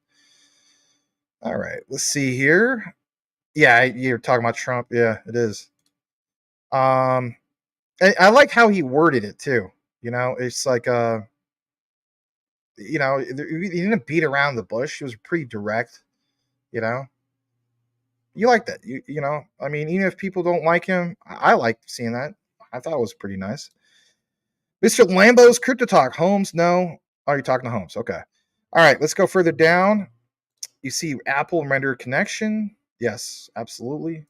All right, let's see here. Yeah, you're talking about Trump. Yeah, it is. I like how he worded it too. You know, it's like he didn't beat around the bush. He was pretty direct. You know, you like that. You know, I mean, even if people don't like him, I like seeing that. I thought it was pretty nice. Mr. Lambo's Crypto Talk. Holmes, no. Oh, you're talking to Holmes. Okay. All right, let's go further down. You see Apple render connection. Yes, absolutely.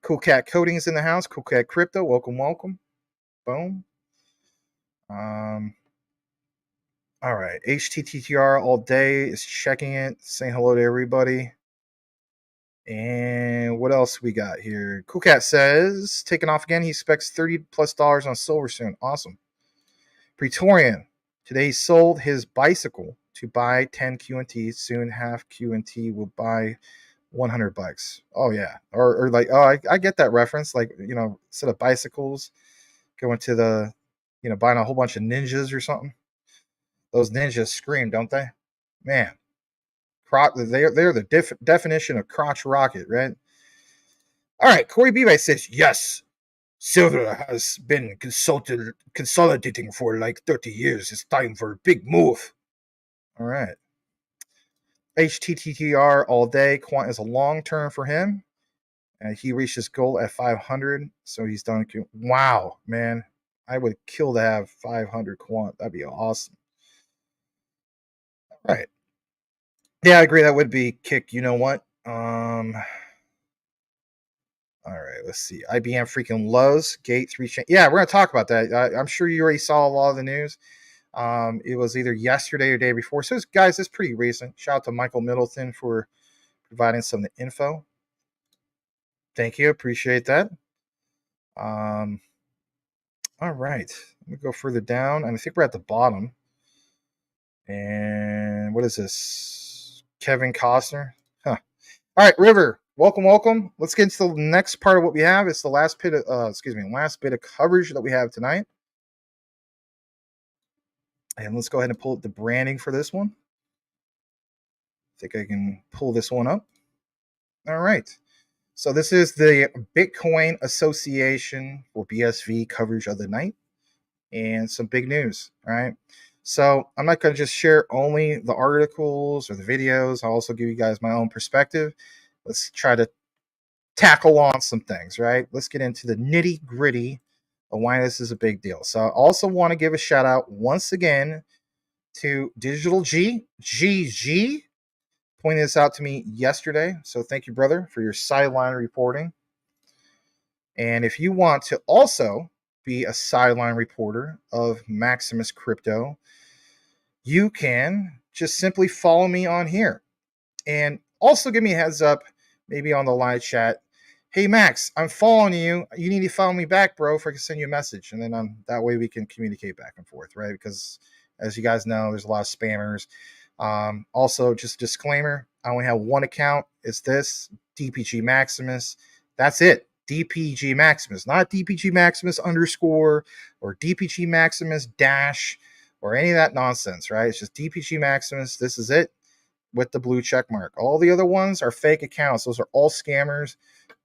Cool Cat Coding is in the house. Cool Cat Crypto. Welcome, welcome. Boom. All right. HTTTR all day is checking it, saying hello to everybody. And what else we got here? Cool Cat says, taking off again. He expects $30+ on silver soon. Awesome. Praetorian. Today he sold his bicycle to buy 10 QNT. Soon half QNT will buy $100. Oh yeah. Or like, oh, I get that reference. Like, you know, instead of bicycles, going to the, buying a whole bunch of ninjas or something. Those ninjas scream, don't they? Man. They're the definition of crotch rocket, right? All right, Corey Beebe says, yes, silver has been consolidating for like 30 years. It's time for a big move. All right. HTTTR all day. Quant is a long term for him. He reached his goal at 500, so he's done. Wow, man. I would kill to have 500 quant. That'd be awesome. All right. Yeah, I agree. That would be kick. You know what? All right, let's see. IBM freaking lows. GATE2CHAIN. Yeah, we're going to talk about that. I'm sure you already saw a lot of the news. It was either yesterday or day before. So, guys, it's pretty recent. Shout out to Michael Middleton for providing some of the info. Thank you. Appreciate that. All right. Let me go further down. And I think we're at the bottom. And what is this? Kevin Costner. Huh. All right, River. Welcome, welcome. Let's get into the next part of what we have. It's the last bit of last bit of coverage that we have tonight. And let's go ahead and pull up the branding for this one. I think I can pull this one up. All right. So this is the Bitcoin Association, or BSV, coverage of the night. And some big news, all right? So I'm not going to just share only the articles or the videos. I'll also give you guys my own perspective. Let's try to tackle on some things, right? Let's get into the nitty gritty of why this is a big deal. So I also want to give a shout out once again to Digital GG, pointing this out to me yesterday. So thank you, brother, for your sideline reporting. And if you want to also be a sideline reporter of Maximus Crypto, you can just simply follow me on here. And also give me a heads up, maybe on the live chat. Hey, Max, I'm following you. You need to follow me back, bro, if I can send you a message. And then that way we can communicate back and forth, right? Because as you guys know, there's a lot of spammers. Also, just a disclaimer, I only have one account. It's this, DPG Maximus. That's it. DPG Maximus, not DPG Maximus _ or DPG Maximus dash or any of that nonsense, right? It's just DPG Maximus. This is it. with the blue check mark. All the other ones are fake accounts. Those are all scammers,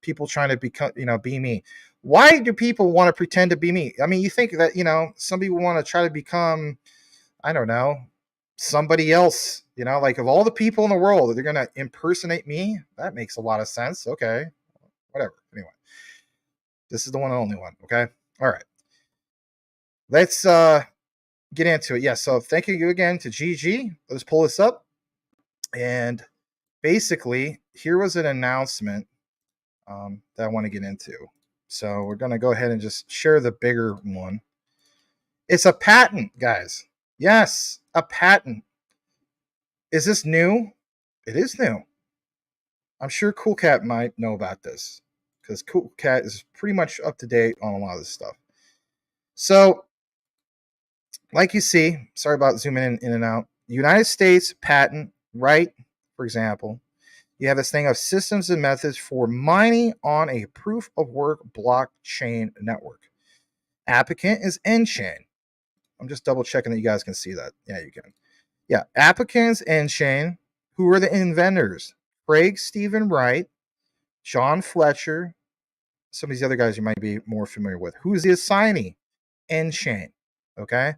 people trying to become, be me. Why do people want to pretend to be me? I mean, you think that, some people want to try to become, I don't know, somebody else, like of all the people in the world, they're going to impersonate me. That makes a lot of sense. Okay, whatever. Anyway, this is the one and only one. Okay. All right. Let's get into it. Yeah. So thank you again to GG. Let's pull this up. And basically, here was an announcement that I want to get into. So we're going to go ahead and just share the bigger one. It's a patent, guys. Yes, a patent. Is this new? It is new. I'm sure Cool Cat might know about this because Cool Cat is pretty much up to date on a lot of this stuff. So, like you see, sorry about zooming in and out. United States patent right, for example, you have this thing of systems and methods for mining on a proof of work blockchain network. Applicant is N-Chain. I'm just double checking that you guys can see that. Yeah, you can. Yeah, applicants N-Chain. Who are the inventors? Craig Stephen Wright, John Fletcher, some of these other guys you might be more familiar with. Who's the assignee? N-Chain. Okay.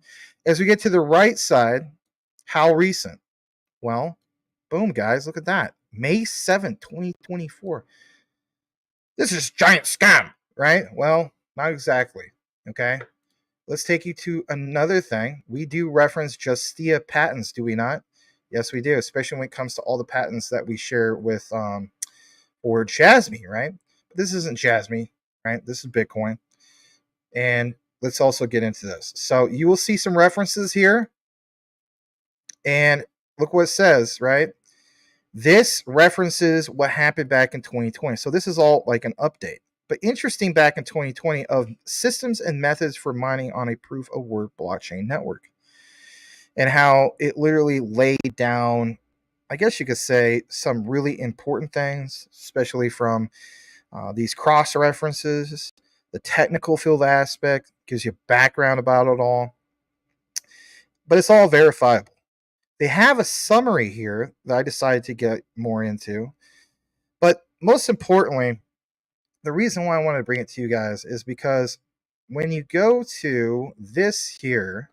As we get to the right side, how recent? Well, boom, guys, look at that. May 7th, 2024. This is giant scam, right? Well, not exactly. Okay. Let's take you to another thing. We do reference Justia patents, do we not? Yes, we do, especially when it comes to all the patents that we share with or JASMY, right? But this isn't JASMY, right? This is Bitcoin. And let's also get into this. So you will see some references here. And look what it says, right? This references what happened back in 2020. So this is all like an update. But interesting back in 2020 of systems and methods for mining on a proof of work blockchain network. And how it literally laid down, I guess you could say, some really important things, especially from these cross references, the technical field aspect, gives you background about it all. But it's all verifiable. They have a summary here that I decided to get more into. But most importantly, the reason why I want to bring it to you guys is because when you go to this here,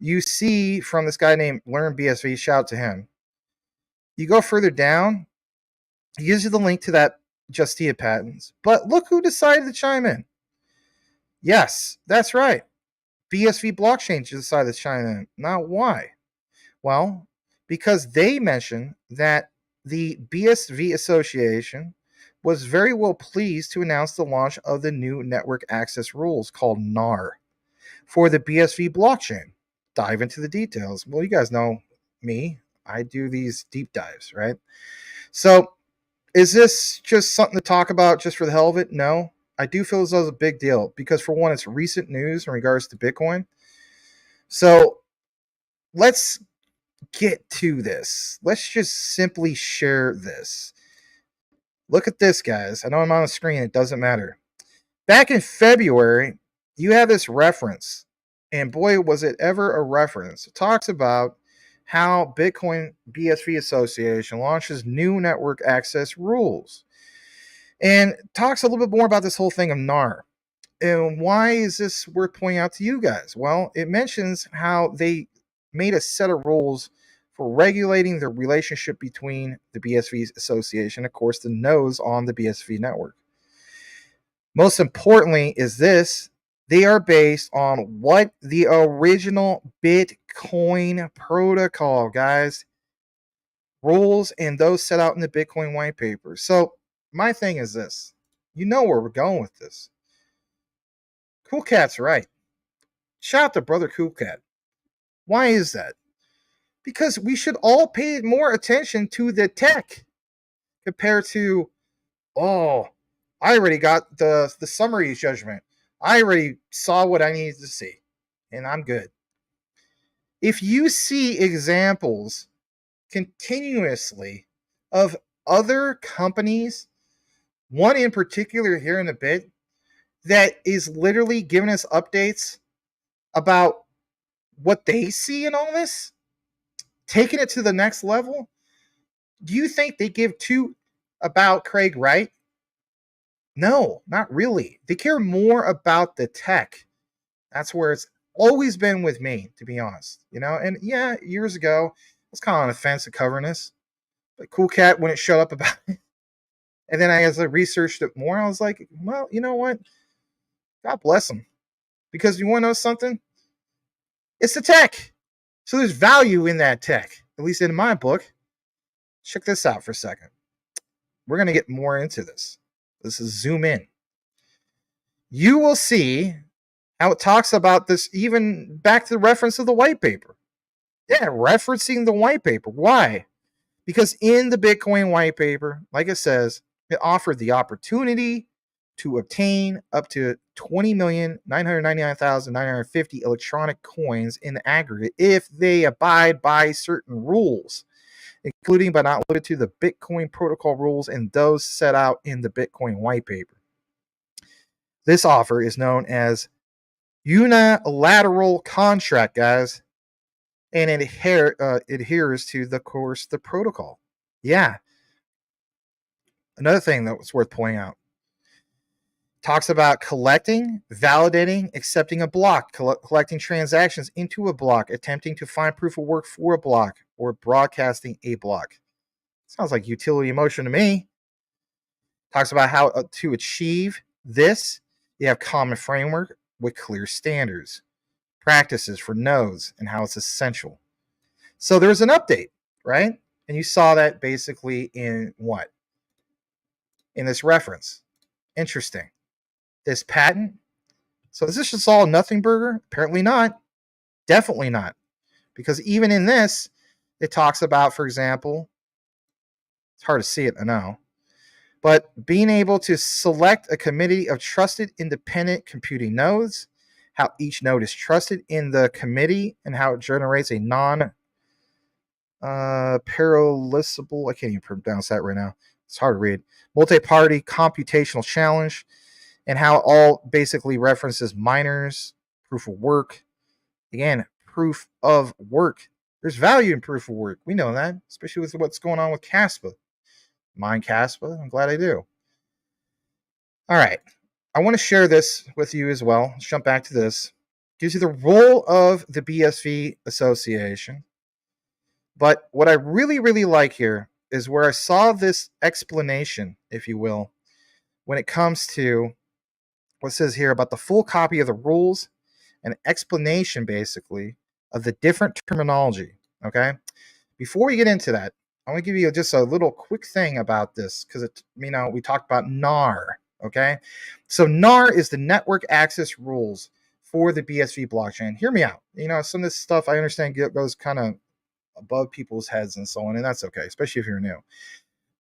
you see from this guy named Learn BSV, shout out to him. You go further down, he gives you the link to that Justia patents. But look who decided to chime in. Yes, that's right. BSV blockchain decided to chime in. Now, why? Well, because they mentioned that the BSV Association was very well pleased to announce the launch of the new network access rules called NAR for the BSV blockchain. Dive into the details. Well, you guys know me. I do these deep dives, right? So is this just something to talk about just for the hell of it? No. I do feel as though it's a big deal because, for one, it's recent news in regards to Bitcoin. So let's get to this. Let's just simply share this. Look at this, guys. I know I'm on the screen. It doesn't matter. Back in February, you have this reference. And boy, was it ever a reference. It talks about how Bitcoin BSV Association launches new network access rules. And talks a little bit more about this whole thing of NAR. And why is this worth pointing out to you guys? Well, it mentions how they made a set of rules for regulating the relationship between the BSV Association, of course, the nodes on the BSV network. Most importantly is this. They are based on what the original Bitcoin protocol, guys. Rules and those set out in the Bitcoin white paper. So my thing is this. You know where we're going with this. Cool Cat's right. Shout out to Brother Cool Cat. Why is that? Because we should all pay more attention to the tech compared to, oh, I already got the summary judgment. I already saw what I needed to see, and I'm good. If you see examples continuously of other companies, one in particular here in a bit, that is literally giving us updates about what they see in all this, taking it to the next level, Do you think they give two about Craig Wright? No, not really. They care more about the tech. That's where it's always been with me, to be honest. And yeah, years ago, I was kind of on the fence of covering this. But Cool Cat, when it showed up about it, and then as I researched it more, I was like, well, you know what? God bless them. Because you want to know something? It's the tech. So there's value in that tech, at least in my book. Check this out for a second. We're going to get more into this. This is zoom in. You will see how it talks about this, even back to the reference of the white paper. Yeah, referencing the white paper. Why? Because in the Bitcoin white paper, like it says, it offered the opportunity to obtain up to 20,999,950 electronic coins in the aggregate if they abide by certain rules, including but not limited to the Bitcoin protocol rules and those set out in the Bitcoin white paper. This offer is known as unilateral contract, guys, and it adheres to the protocol. Yeah. Another thing that was worth pointing out. Talks about collecting, validating, accepting a block, collecting transactions into a block, attempting to find proof of work for a block, or broadcasting a block. Sounds like utility motion to me. Talks about how to achieve this. You have common framework with clear standards, practices for nodes, and how it's essential. So there's an update, right? And you saw that basically in what? In this reference. Interesting. This patent. So is this just all nothing burger? Apparently not. Definitely not. Because even in this, it talks about, for example, it's hard to see it, I know, but being able to select a committee of trusted independent computing nodes, how each node is trusted in the committee, and how it generates a parallelizable, I can't even pronounce that right now. It's hard to read. Multi-party computational challenge, and how it all basically references miners, proof of work. Again, proof of work. There's value in proof of work. We know that, especially with what's going on with Cspr. Mine Cspr. I'm glad I do. All right. I want to share this with you as well. Let's jump back to this. Gives you the role of the BSV Association. But what I really, really like here is where I saw this explanation, if you will, when it comes to what it says here about the full copy of the rules and explanation, basically, of the different terminology. Okay? Before we get into that, I want to give you just a little quick thing about this because we talked about NAR. Okay? So NAR is the network access rules for the BSV blockchain. Hear me out. Some of this stuff I understand goes kind of above people's heads and so on, and that's okay, especially if you're new.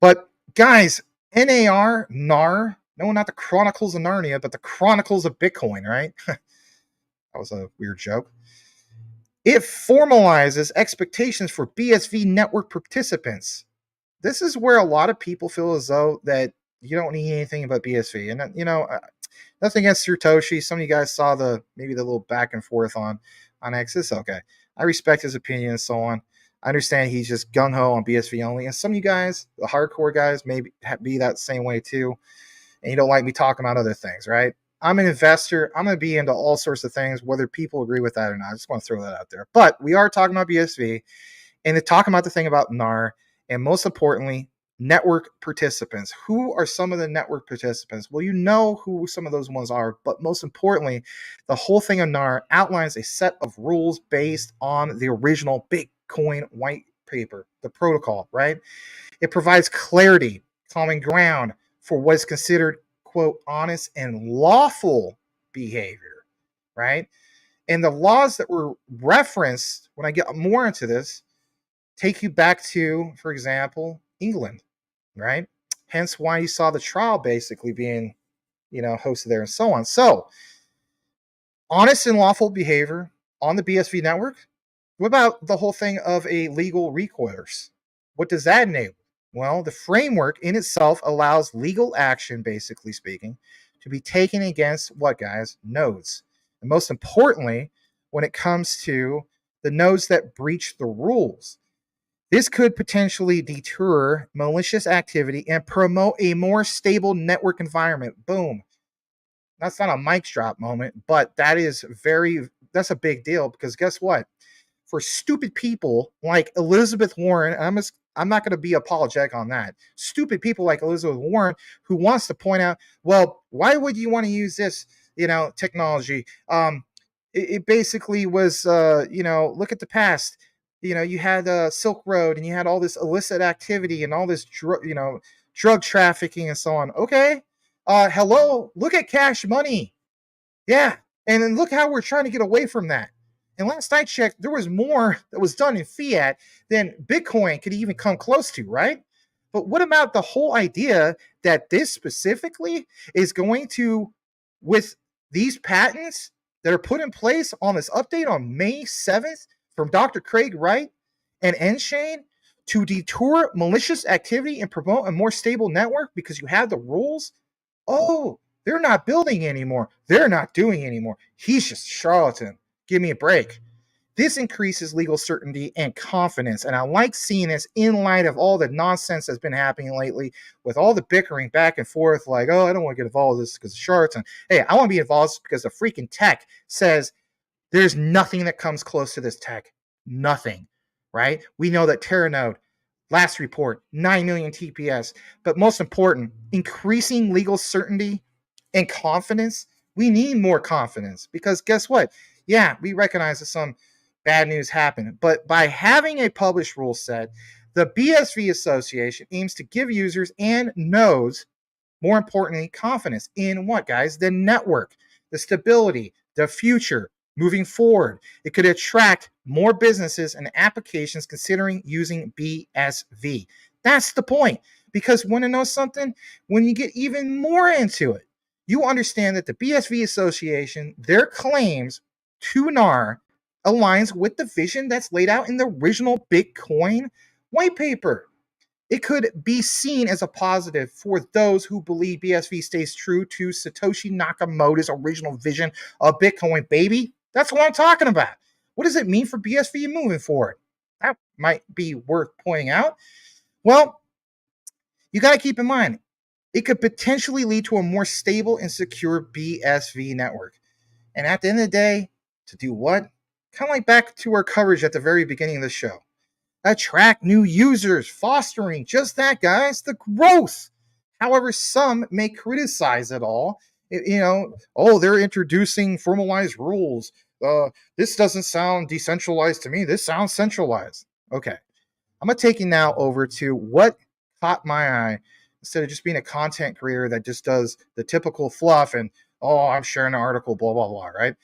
But guys, NAR, no, not the Chronicles of Narnia, but the Chronicles of Bitcoin, right? That was a weird joke. It formalizes expectations for BSV network participants. This is where a lot of people feel as though that you don't need anything about BSV. And, nothing against Satoshi. Some of you guys saw maybe the little back and forth on X. It's okay. I respect his opinion and so on. I understand he's just gung-ho on BSV only. And some of you guys, the hardcore guys, may be that same way too. And you don't like me talking about other things, right? I'm an investor. I'm going to be into all sorts of things, whether people agree with that or not. I just want to throw that out there. But we are talking about BSV, and they're talking about the thing about NAR, and most importantly, network participants. Who are some of the network participants? Well, you know who some of those ones are, but most importantly, the whole thing of NAR outlines a set of rules based on the original Bitcoin white paper, the protocol, right? It provides clarity, common ground for what is considered, quote, honest and lawful behavior, right? And the laws that were referenced, when I get more into this, take you back to, for example, England, right? Hence why you saw the trial basically being, hosted there and so on. So, honest and lawful behavior on the BSV network. What about the whole thing of a legal recourse? What does that enable? Well, the framework in itself allows legal action, basically speaking, to be taken against what, guys? Nodes. And most importantly, when it comes to the nodes that breach the rules. This could potentially deter malicious activity and promote a more stable network environment. Boom. That's not a mic drop moment, but that's a big deal, because guess what? For stupid people like Elizabeth Warren, I'm not going to be apologetic on that. Stupid people like Elizabeth Warren, who wants to point out, well, why would you want to use this, technology? It basically was, look at the past. You had Silk Road, and you had all this illicit activity and all this, drug trafficking and so on. Okay, hello, look at cash money. Yeah, and then look how we're trying to get away from that. And last I checked, there was more that was done in fiat than Bitcoin could even come close to, right? But what about the whole idea that this specifically is going to, with these patents that are put in place on this update on May 7th from Dr. Craig Wright and nChain, to deter malicious activity and promote a more stable network because you have the rules? Oh, they're not building anymore. They're not doing anymore. He's just a charlatan. Give me a break. This increases legal certainty and confidence, and I like seeing this in light of all the nonsense that's been happening lately with all the bickering back and forth, like, oh, I don't want to get involved with this because of charlatan. Hey, I want to be involved because the freaking tech says there's nothing that comes close to this tech. Nothing, right? We know that Terranode, last report, 9 million TPS, but most important, increasing legal certainty and confidence. We need more confidence, because guess what? Yeah, we recognize that some bad news happened, but by having a published rule set, the BSV Association aims to give users and nodes, more importantly, confidence in what, guys? The network, the stability, the future moving forward. It could attract more businesses and applications considering using BSV. That's the point. Because want to know something? When you get even more into it, you understand that the BSV Association, their claims to NAR, aligns with the vision that's laid out in the original Bitcoin white paper. It could be seen as a positive for those who believe BSV stays true to Satoshi Nakamoto's original vision of Bitcoin, baby. That's what I'm talking about. What does it mean for BSV moving forward? That might be worth pointing out. Well, you got to keep in mind, it could potentially lead to a more stable and secure BSV network. And at the end of the day, to do what? Kind of like back to our coverage at the very beginning of the show. Attract new users, fostering just that, guys, the growth. However, some may criticize it all. Oh, they're introducing formalized rules. This doesn't sound decentralized to me. This sounds centralized. Okay. I'm going to take you now over to what caught my eye, instead of just being a content creator that just does the typical fluff and, oh, I'm sharing an article, blah, blah, blah, right?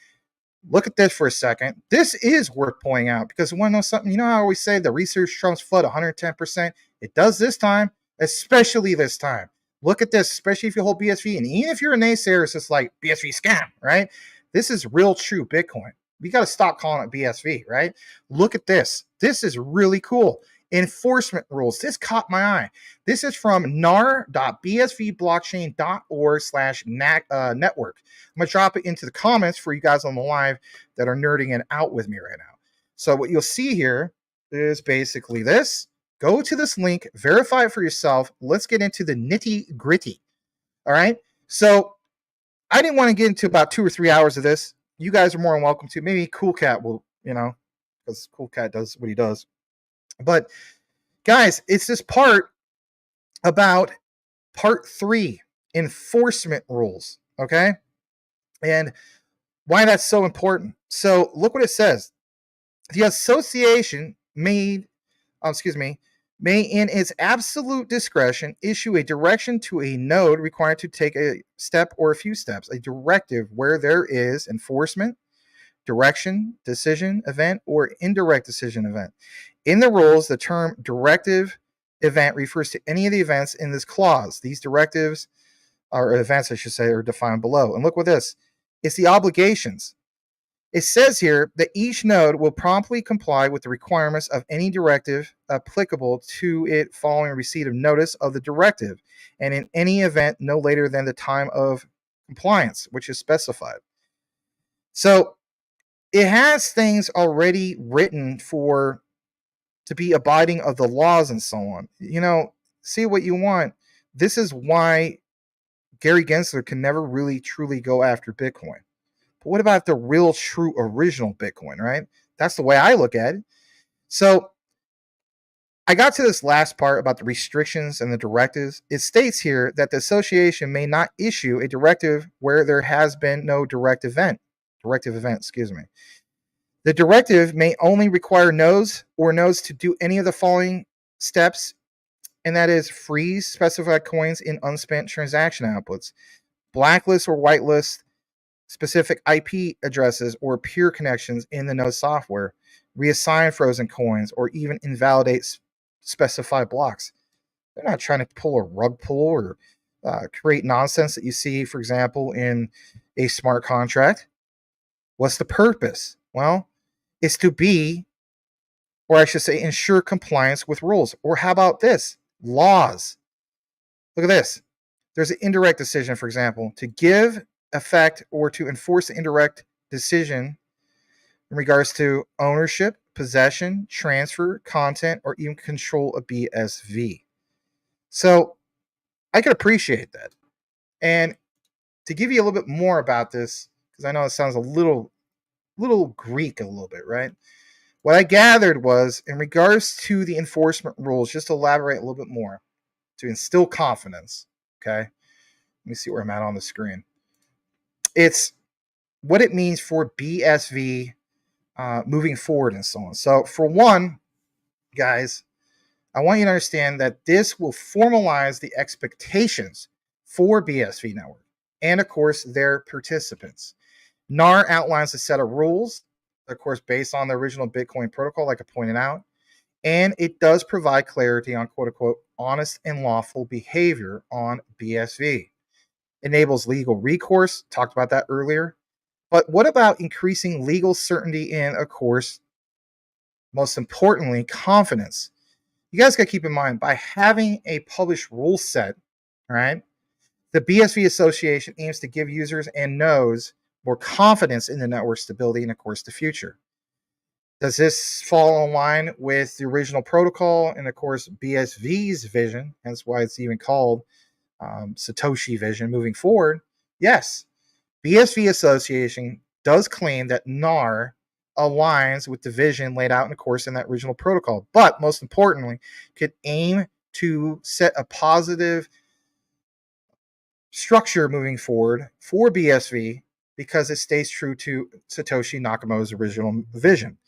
Look at this for a second. This is worth pointing out, because you want to know something? You know how I always say the research trumps FUD 110%? It does this time, especially this time. Look at this, especially if you hold BSV. And even if you're a naysayer, it's just like BSV scam, right? This is real, true Bitcoin. We got to stop calling it BSV, right? Look at this. This is really cool. Enforcement rules. This caught my eye. This is from nar.bsvblockchain.org/network. I'm going to drop it into the comments for you guys on the live that are nerding it out with me right now. So what you'll see here is basically this. Go to this link, verify it for yourself. Let's get into the nitty gritty. All right. So I didn't want to get into about 2 or 3 hours of this. You guys are more than welcome to. Maybe Cool Cat will, because Cool Cat does what he does. But guys, it's this part about part 3, enforcement rules. Okay. And why that's so important. So look what it says. The association may in its absolute discretion issue a direction to a node required to take a step or a few steps, a directive where there is enforcement, direction, decision event, or indirect decision event. In the rules, the term directive event refers to any of the events in this clause. These directives, or events I should say, are defined below. And look what this. It's the obligations. It says here that each node will promptly comply with the requirements of any directive applicable to it following receipt of notice of the directive, and in any event no later than the time of compliance, which is specified. So it has things already written for to be abiding of the laws and so on. See what you want. This is why Gary Gensler can never really truly go after Bitcoin. But what about the real, true, original Bitcoin, right? That's the way I look at it. So I got to this last part about the restrictions and the directives. It states here that the association may not issue a directive where there has been no directive event. The directive may only require nodes to do any of the following steps, and that is freeze specified coins in unspent transaction outputs, blacklist or whitelist specific IP addresses or peer connections in the node software, reassign frozen coins, or even invalidate specified blocks. They're not trying to pull a rug pull or create nonsense that you see, for example, in a smart contract. What's the purpose? Well, it's to be, or I should say, ensure compliance with rules. Or how about this? Laws. Look at this. There's an indirect decision, for example, to give effect or to enforce the indirect decision in regards to ownership, possession, transfer, content, or even control of BSV. So I can appreciate that. And to give you a little bit more about this, because I know it sounds a little Greek a little bit, right? What I gathered was in regards to the enforcement rules, just to elaborate a little bit more, to instill confidence, okay? Let me see where I'm at on the screen. It's what it means for BSV moving forward and so on. So for one, guys, I want you to understand that this will formalize the expectations for BSV Network and, of course, their participants. NAR outlines a set of rules, of course, based on the original Bitcoin protocol, like I pointed out, and it does provide clarity on quote-unquote honest and lawful behavior on BSV. Enables legal recourse, talked about that earlier. But what about increasing legal certainty and, of course, most importantly, confidence? You guys got to keep in mind, by having a published rule set, right, the BSV Association aims to give users and nodes more confidence in the network stability and, of course, the future. Does this fall in line with the original protocol and, of course, BSV's vision? Hence why it's even called Satoshi vision moving forward. Yes, BSV Association does claim that NAR aligns with the vision laid out, in, of course, in that original protocol, but most importantly, could aim to set a positive structure moving forward for BSV because it stays true to Satoshi Nakamoto's original vision.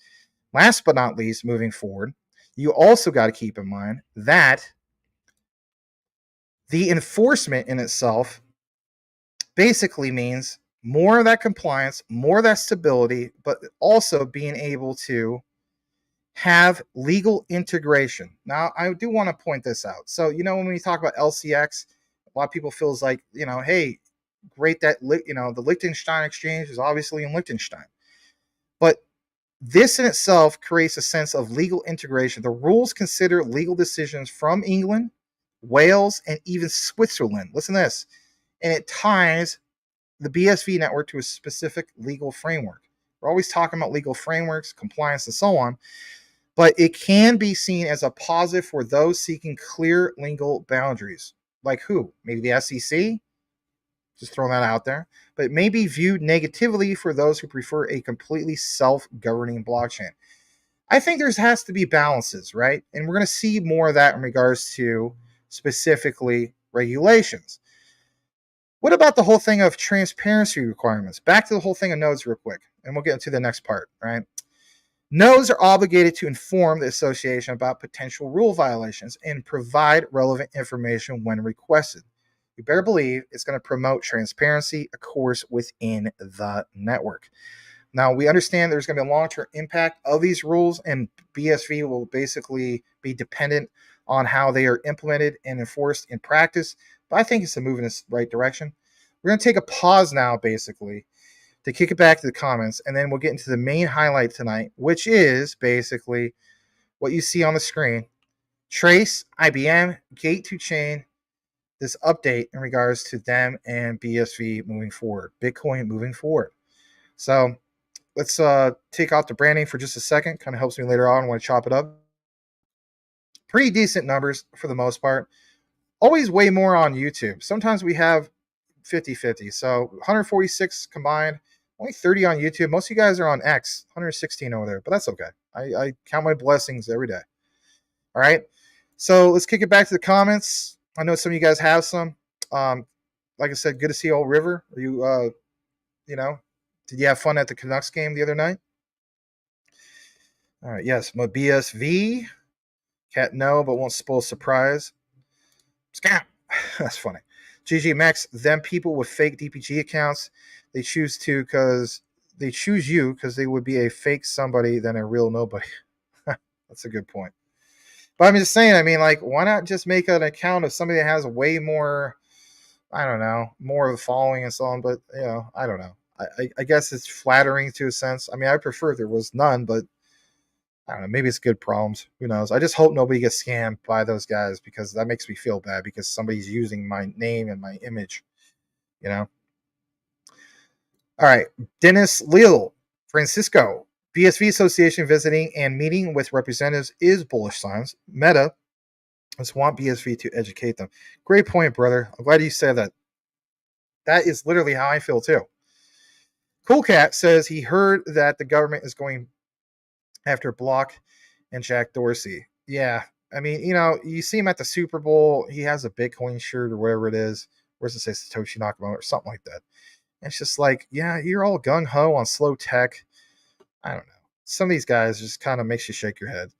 Last but not least, moving forward, you also got to keep in mind that the enforcement in itself basically means more of that compliance, more of that stability, but also being able to have legal integration. Now, I do want to point this out. So, when we talk about LCX, a lot of people feels like, hey, great that, the Liechtenstein exchange is obviously in Liechtenstein. But this in itself creates a sense of legal integration. The rules consider legal decisions from England, Wales, and even Switzerland. Listen to this. And it ties the BSV network to a specific legal framework. We're always talking about legal frameworks, compliance, and so on. But it can be seen as a positive for those seeking clear legal boundaries. Like who? Maybe the SEC? Just throwing that out there. But it may be viewed negatively for those who prefer a completely self-governing blockchain. I think there has to be balances, right? And we're going to see more of that in regards to specifically regulations. What about the whole thing of transparency requirements? Back to the whole thing of nodes real quick, and we'll get into the next part, right? Nodes are obligated to inform the association about potential rule violations and provide relevant information when requested. You better believe it's going to promote transparency, of course, within the network. Now, we understand there's going to be a long-term impact of these rules, and BSV will basically be dependent on how they are implemented and enforced in practice, but I think it's a move in the right direction. We're going to take a pause now, basically, to kick it back to the comments, and then we'll get into the main highlight tonight, which is basically what you see on the screen. Trace, IBM, GATE2CHAIN, this update in regards to them and BSV moving forward, Bitcoin moving forward. So let's take off the branding for just a second. Kind of helps me later on when I chop it up. pretty decent numbers for the most part. Always way more on YouTube. Sometimes we have 50-50. So 146 combined, only 30 on YouTube. Most of you guys are on X, 116 over there, but that's okay. I count my blessings every day. All right. So let's kick it back to the comments. I know some of you guys have some. Like I said, good to see old River. Are you, did you have fun at the Canucks game the other night? All right. Yes. Mobius V. Cat no, but won't spoil surprise. Scam. That's funny. GG Max, them people with fake DPG accounts, they choose you because they would be a fake somebody than a real nobody. That's a good point. But I'm just saying, I mean, like, why not just make an account of somebody that has way more, I don't know, more of a following and so on. But, I don't know. I guess it's flattering to a sense. I mean, I prefer if there was none, but I don't know. Maybe it's good problems. Who knows? I just hope nobody gets scammed by those guys because that makes me feel bad because somebody's using my name and my image, All right. Dennis Leal, Francisco, BSV Association visiting and meeting with representatives is bullish signs. Meta just want BSV to educate them. Great point, brother. I'm glad you said that. That is literally how I feel too. Cool Cat says he heard that the government is going after Block and Jack Dorsey. Yeah. I mean, you see him at the Super Bowl. He has a Bitcoin shirt or whatever it is. Where does it say Satoshi Nakamoto or something like that? And it's just like, yeah, you're all gung-ho on slow tech. I don't know. Some of these guys just kind of makes you shake your head.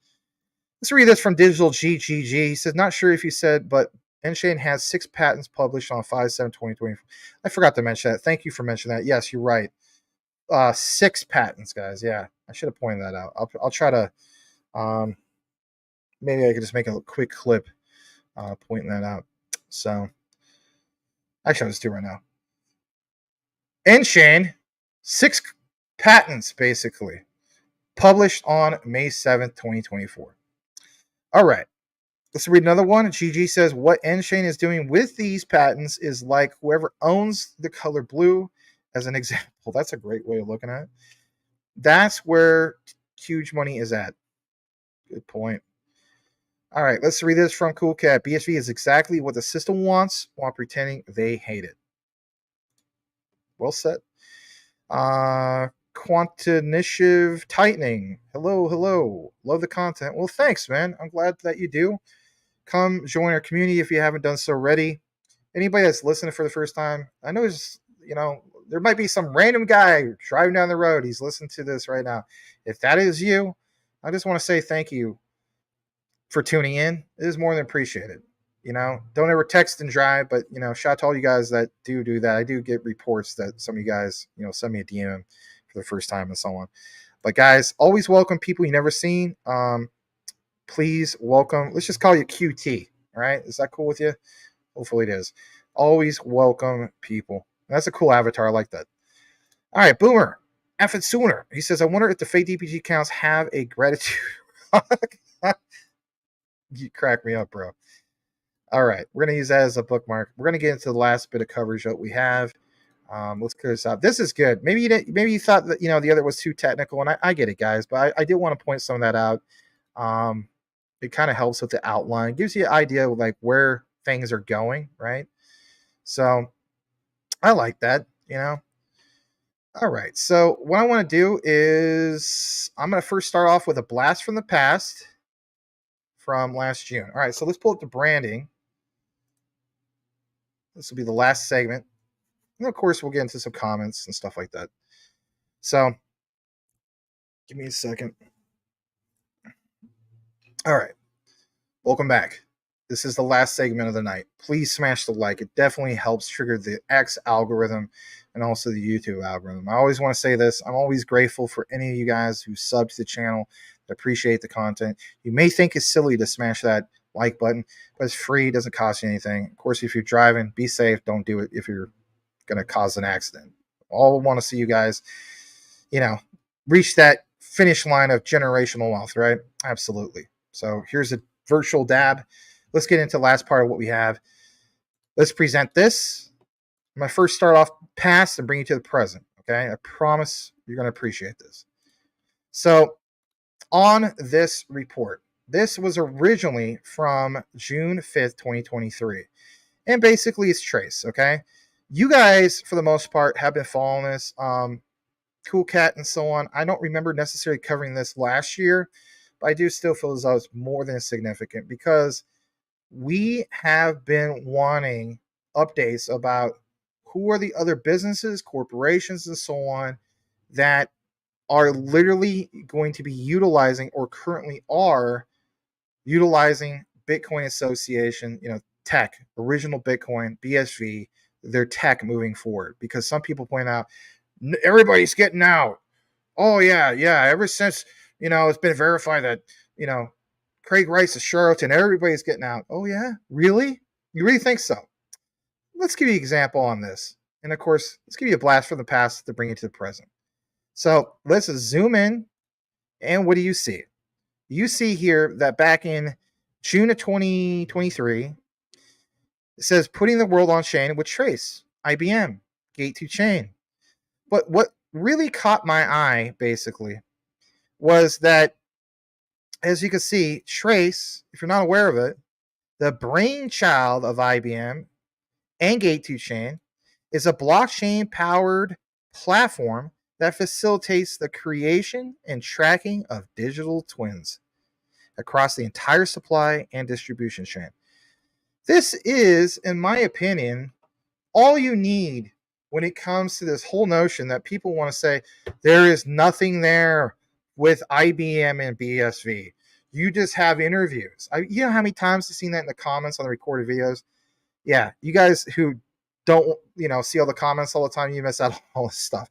Let's read this from Digital GGG. He says, not sure if you said, but N-Chain has 6 patents published on 5/7/2024. I forgot to mention that. Thank you for mentioning that. Yes, you're right. 6 patents, guys. Yeah, I should have pointed that out. I'll try to, maybe I could just make a quick clip pointing that out. So, actually, I'll just do it right now. N-Chain, 6 patents, basically, published on May 7th, 2024. All right. Let's read another one. GG says, what N-Chain is doing with these patents is like whoever owns the color blue, as an example. That's a great way of looking at it. That's where huge money is at. Good point. All right, let's read this from Cool Cat. BSV is exactly what the system wants while pretending they hate it. Well said. Quantitative tightening. Hello. Love the content. Well, thanks, man. I'm glad that you do. Come join our community if you haven't done so already. Anybody that's listening for the first time, I know there might be some random guy driving down the road. He's listening to this right now. If that is you, I just want to say thank you for tuning in. It is more than appreciated. Don't ever text and drive, but shout out to all you guys that do that. I do get reports that some of you guys, send me a DM for the first time and so on. But guys, always welcome people you never seen. Please welcome. Let's just call you QT. All right, is that cool with you? Hopefully it is. Always welcome people. That's a cool avatar. I like that. All right, Boomer. F it sooner. He says, I wonder if the fake DPG accounts have a gratitude. You crack me up, bro. All right, we're going to use that as a bookmark. We're going to get into the last bit of coverage that we have. Let's clear this out. This is good. Maybe you thought that the other was too technical, and I get it, guys. But I did want to point some of that out. It kind of helps with the outline, gives you an idea of like where things are going, right? So I like that. All right. So what I want to do is I'm going to first start off with a blast from the past from last June. All right. So let's pull up the branding. This will be the last segment. And of course, we'll get into some comments and stuff like that. So give me a second. All right. Welcome back. This is the last segment of the night. Please smash the like. It definitely helps trigger the X algorithm and also the YouTube algorithm. I always want to say this. I'm always grateful for any of you guys who sub to the channel, that appreciate the content. You may think it's silly to smash that like button, but it's free. It doesn't cost you anything. Of course, if you're driving, be safe. Don't do it if you're going to cause an accident. All want to see you guys, reach that finish line of generational wealth, right? Absolutely. So here's a virtual dab. Let's get into the last part of what we have. Let's present this. I'm going to first start off past and bring you to the present. Okay. I promise you're going to appreciate this. So on this report, This was originally from June 5th, 2023. And basically it's Trace, okay? You guys, for the most part, have been following this. Cool Cat and so on. I don't remember necessarily covering this last year, but I do still feel as though it's more than significant because we have been wanting updates about who are the other businesses, corporations, and so on that are literally going to be utilizing or currently are utilizing Bitcoin Association, tech, original Bitcoin, BSV, their tech moving forward. Because some people point out, everybody's getting out. Oh, yeah. Ever since, it's been verified that, Craig Rice is charlatan, everybody's getting out. Oh, yeah? Really? You really think so? Let's give you an example on this. And of course, let's give you a blast from the past to bring you to the present. So let's zoom in. And what do you see? You see here that back in June of 2023, it says putting the world on chain with Trace, IBM, GATE2CHAIN. But what really caught my eye, basically, was that, as you can see, Trace, if you're not aware of it, the brainchild of IBM and GATE2CHAIN, is a blockchain-powered platform that facilitates the creation and tracking of digital twins across the entire supply and distribution chain. This is, in my opinion, all you need when it comes to this whole notion that people want to say there is nothing there with IBM and BSV. You just have interviews. You know how many times I've seen that in the comments on the recorded videos? Yeah, you guys who don't, see all the comments all the time, you miss out on all this stuff.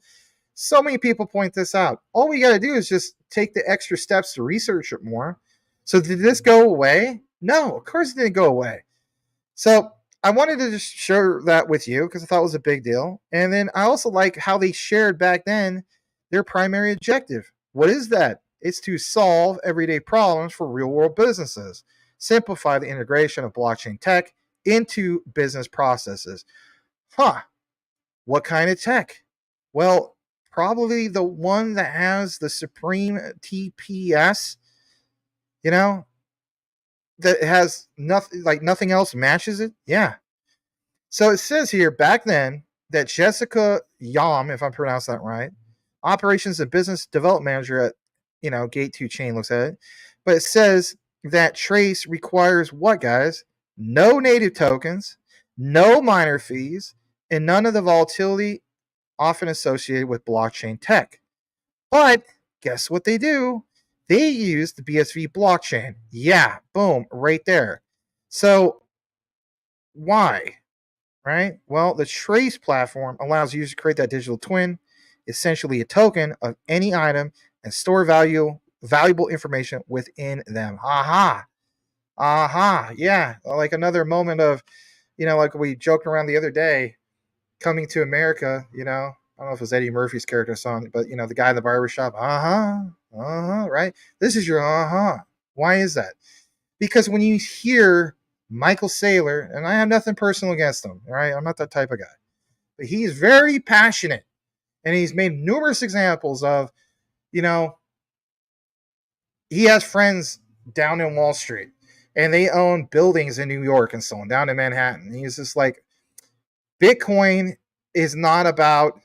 So many people point this out. All we got to do is just take the extra steps to research it more. So did this go away? No, of course it didn't go away. So I wanted to just share that with you because I thought it was a big deal. And then I also like how they shared back then their primary objective. What is that? It's to solve everyday problems for real world businesses, simplify the integration of blockchain tech into business processes. What kind of tech? Well, probably the one that has the supreme TPS, that has nothing, like nothing else matches it. Yeah. So it says here back then that Jessica Yam, if I'm pronouncing that right, operations and business development manager at, GATE2CHAIN looks at it, but it says that Trace requires what, guys? No native tokens, no miner fees, and none of the volatility often associated with blockchain tech. But guess what they do? They use the BSV blockchain. Yeah, boom, right there. So why? Right? Well, the Trace platform allows users to create that digital twin, essentially a token of any item, and store valuable information within them. Aha. Yeah. Like another moment of, like we joked around the other day, Coming to America, I don't know if it was Eddie Murphy's character song, but the guy in the barbershop, right? This is your Why is that? Because when you hear Michael Saylor, and I have nothing personal against him, all right? I'm not that type of guy. But he's very passionate. And he's made numerous examples of, he has friends down in Wall Street. And they own buildings in New York and so on, down in Manhattan. And he's just like, Bitcoin is not about,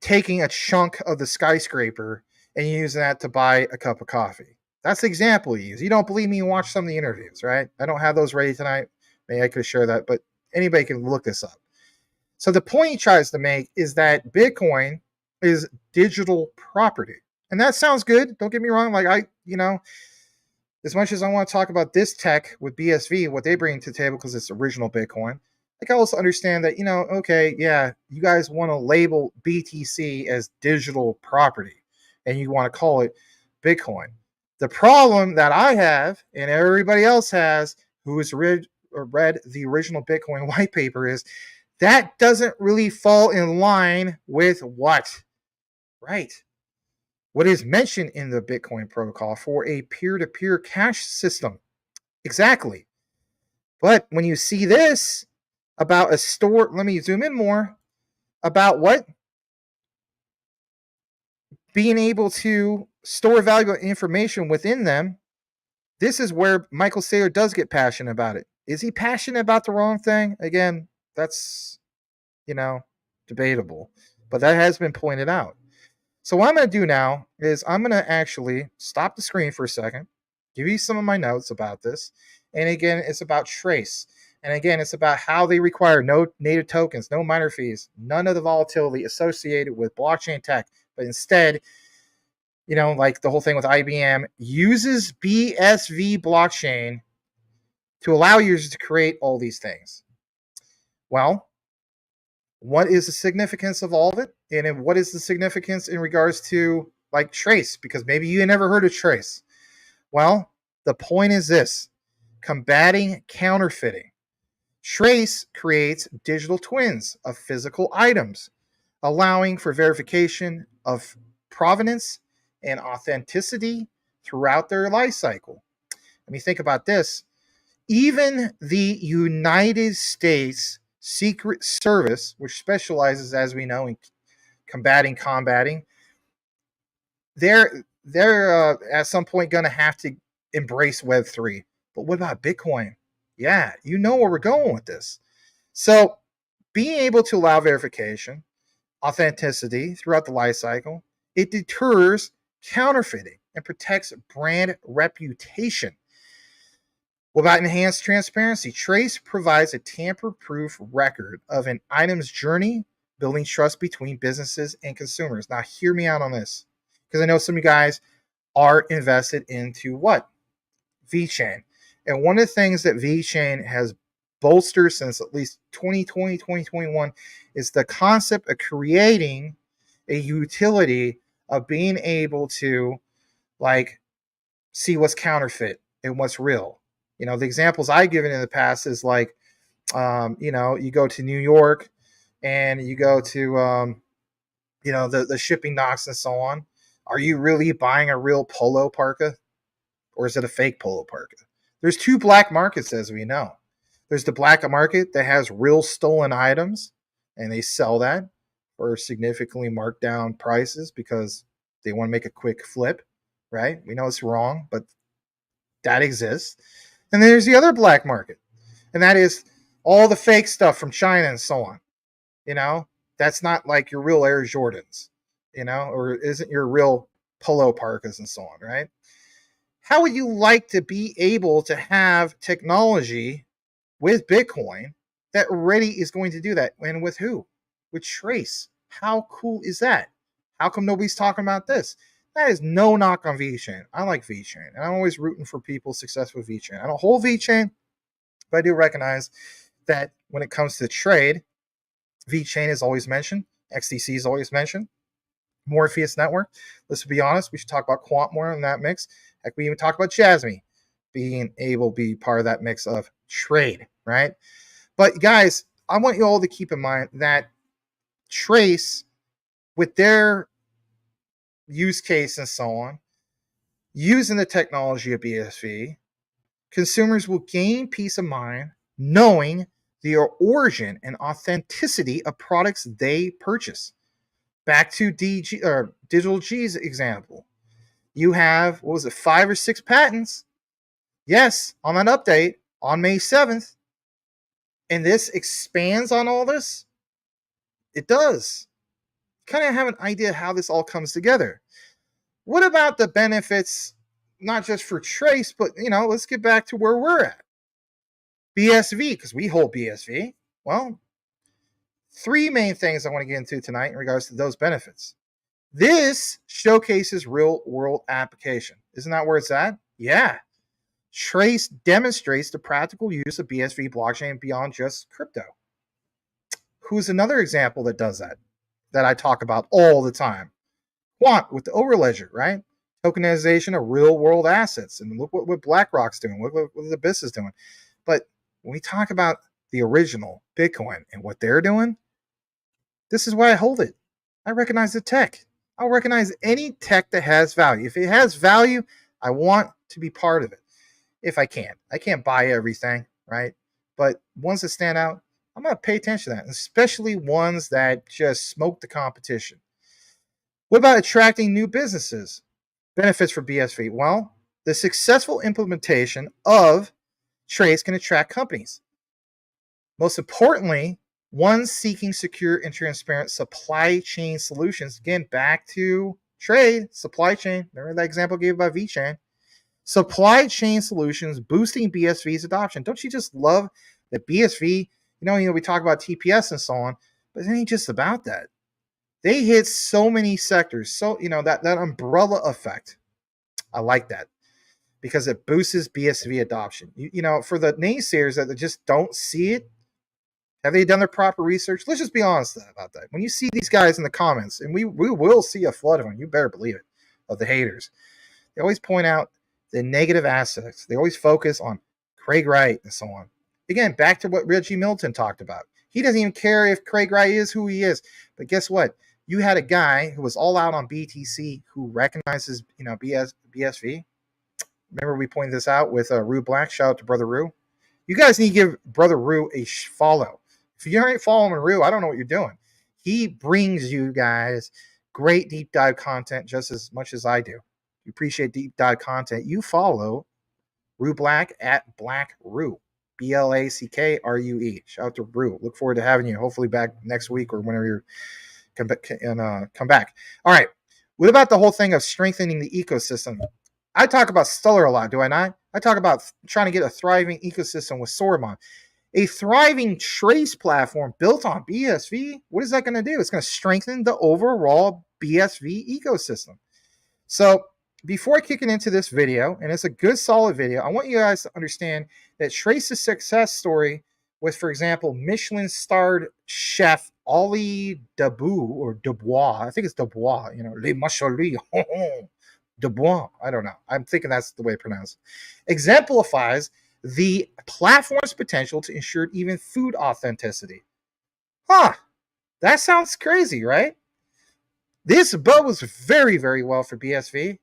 taking a chunk of the skyscraper and using that to buy a cup of coffee. That's the example you use. You don't believe me? Watch some of the interviews, right? I don't have those ready tonight. Maybe I could share that, but anybody can look this up. So the point he tries to make is that Bitcoin is digital property. And that sounds good. Don't get me wrong. Like as much as I want to talk about this tech with BSV, what they bring to the table because it's original Bitcoin, I can also understand that, okay, yeah, you guys want to label BTC as digital property and you want to call it Bitcoin. The problem that I have and everybody else has who has read the original Bitcoin white paper is that doesn't really fall in line with what? Right. What is mentioned in the Bitcoin protocol for a peer-to-peer cash system. Exactly. But when you see this about a store, let me zoom in more, about what? Being able to store valuable information within them, this is where Michael Saylor does get passionate about it. Is he passionate about the wrong thing? Again, that's, debatable. But that has been pointed out. So what I'm going to do now is I'm going to actually stop the screen for a second, give you some of my notes about this. And again, it's about Trace. And again, it's about how they require no native tokens, no miner fees, none of the volatility associated with blockchain tech, but instead, like the whole thing with IBM, uses BSV blockchain to allow users to create all these things. Well, what is the significance of all of it? And what is the significance in regards to like Trace? Because maybe you never heard of Trace. Well, the point is this: combating counterfeiting. Trace creates digital twins of physical items, allowing for verification of provenance and authenticity throughout their life cycle. I mean, think about this. Even the United States Secret Service, which specializes, as we know, in combating, they're at some point going to have to embrace Web3. But what about Bitcoin? Yeah, you know where we're going with this. So being able to allow verification, authenticity throughout the life cycle, it deters counterfeiting and protects brand reputation. What about enhanced transparency? Trace provides a tamper-proof record of an item's journey, building trust between businesses and consumers. Now, hear me out on this, because I know some of you guys are invested into what? VeChain. And one of the things that VeChain has bolstered since at least 2020, 2021 is the concept of creating a utility of being able to see what's counterfeit and what's real. The examples I've given in the past is like, you go to New York and you go to, the shipping docks and so on. Are you really buying a real polo parka, or is it a fake polo parka? There's two black markets, as we know. There's the black market that has real stolen items, and they sell that for significantly marked down prices because they want to make a quick flip, right? We know it's wrong, but that exists. And then there's the other black market, and that is all the fake stuff from China and so on. That's not like your real Air Jordans, or isn't your real polo parkas and so on, right? How would you like to be able to have technology with Bitcoin that already is going to do that? And with who? With Trace. How cool is that? How come nobody's talking about this? That is no knock on VeChain. I like VeChain, and I'm always rooting for people's success with VeChain. I don't hold VeChain, but I do recognize that when it comes to trade, VeChain is always mentioned. XDC is always mentioned. Morpheus Network. Let's be honest, we should talk about Quant more in that mix. Heck, we even talk about JASMY being able to be part of that mix of trade, right? But guys, I want you all to keep in mind that Trace, with their use case and so on, using the technology of BSV, consumers will gain peace of mind knowing the origin and authenticity of products they purchase. Back to Digital G's example. You have, 5 or 6 patents? Yes, on that update on May 7th. And this expands on all this? It does. Kind of have an idea how this all comes together. What about the benefits, not just for Trace, but, let's get back to where we're at. BSV, because we hold BSV. Well, 3 main things I want to get into tonight in regards to those benefits. This showcases real-world application. Isn't that where it's at? Yeah. Trace demonstrates the practical use of BSV blockchain beyond just crypto. Who's another example that does that I talk about all the time? Quant with the Overledger, right? Tokenization of real-world assets. And look what BlackRock's doing. Look what the Abyss is doing. But when we talk about the original Bitcoin and what they're doing, this is why I hold it. I recognize the tech. I'll recognize any tech that has value. If it has value, I want to be part of it. If I can. I can't buy everything, right? But ones that stand out, I'm going to pay attention to that, especially ones that just smoke the competition. What about attracting new businesses? Benefits for BSV. Well, the successful implementation of Trace can attract companies. Most importantly, ones seeking secure and transparent supply chain solutions. Again, back to trade, supply chain. Remember that example I gave by VeChain? Supply chain solutions boosting BSV's adoption. Don't you just love that BSV? We talk about TPS and so on, but it ain't just about that. They hit so many sectors. So, that umbrella effect. I like that because it boosts BSV adoption. For the naysayers that just don't see it, have they done their proper research? Let's just be honest about that. When you see these guys in the comments, and we will see a flood of them, you better believe it, of the haters. They always point out the negative aspects. They always focus on Craig Wright and so on. Again, back to what Reggie Milton talked about. He doesn't even care if Craig Wright is who he is. But guess what? You had a guy who was all out on BTC who recognizes, BSV. Remember we pointed this out with Rue Black. Shout out to Brother Rue. You guys need to give Brother Rue a follow. If you aren't following Rue, I don't know what you're doing. He brings you guys great deep dive content just as much as I do. You appreciate deep dive content. You follow Rue Black at Black Rue. BLACKRUE. Shout out to Rue. Look forward to having you. Hopefully back next week or whenever you're come back. All right. What about the whole thing of strengthening the ecosystem? I talk about Stellar a lot, do I not? I talk about trying to get a thriving ecosystem with Sormon. A thriving trace platform built on BSV, what is that going to do? It's going to strengthen the overall BSV ecosystem. So before kicking into this video, and it's a good solid video, I want you guys to understand that Trace's success story was, for example, Michelin-starred chef Ollie Dubois. I think it's Dubois, Le Macholi. Dubois. I don't know. I'm thinking that's the way it's pronounced. Exemplifies the platform's potential to ensure even food authenticity. That sounds crazy, right? This bodes very, very well for BSV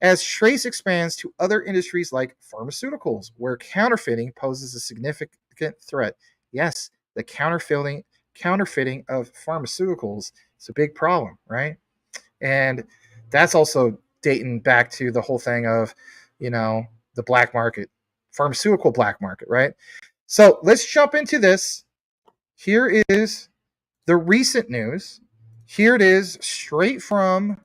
as Trace expands to other industries like pharmaceuticals, where counterfeiting poses a significant threat. Yes, the counterfeiting of pharmaceuticals is a big problem, right? And that's also dating back to the whole thing of, the black market, pharmaceutical black market, right? So let's jump into this. Here is the recent news. Here it is, straight from,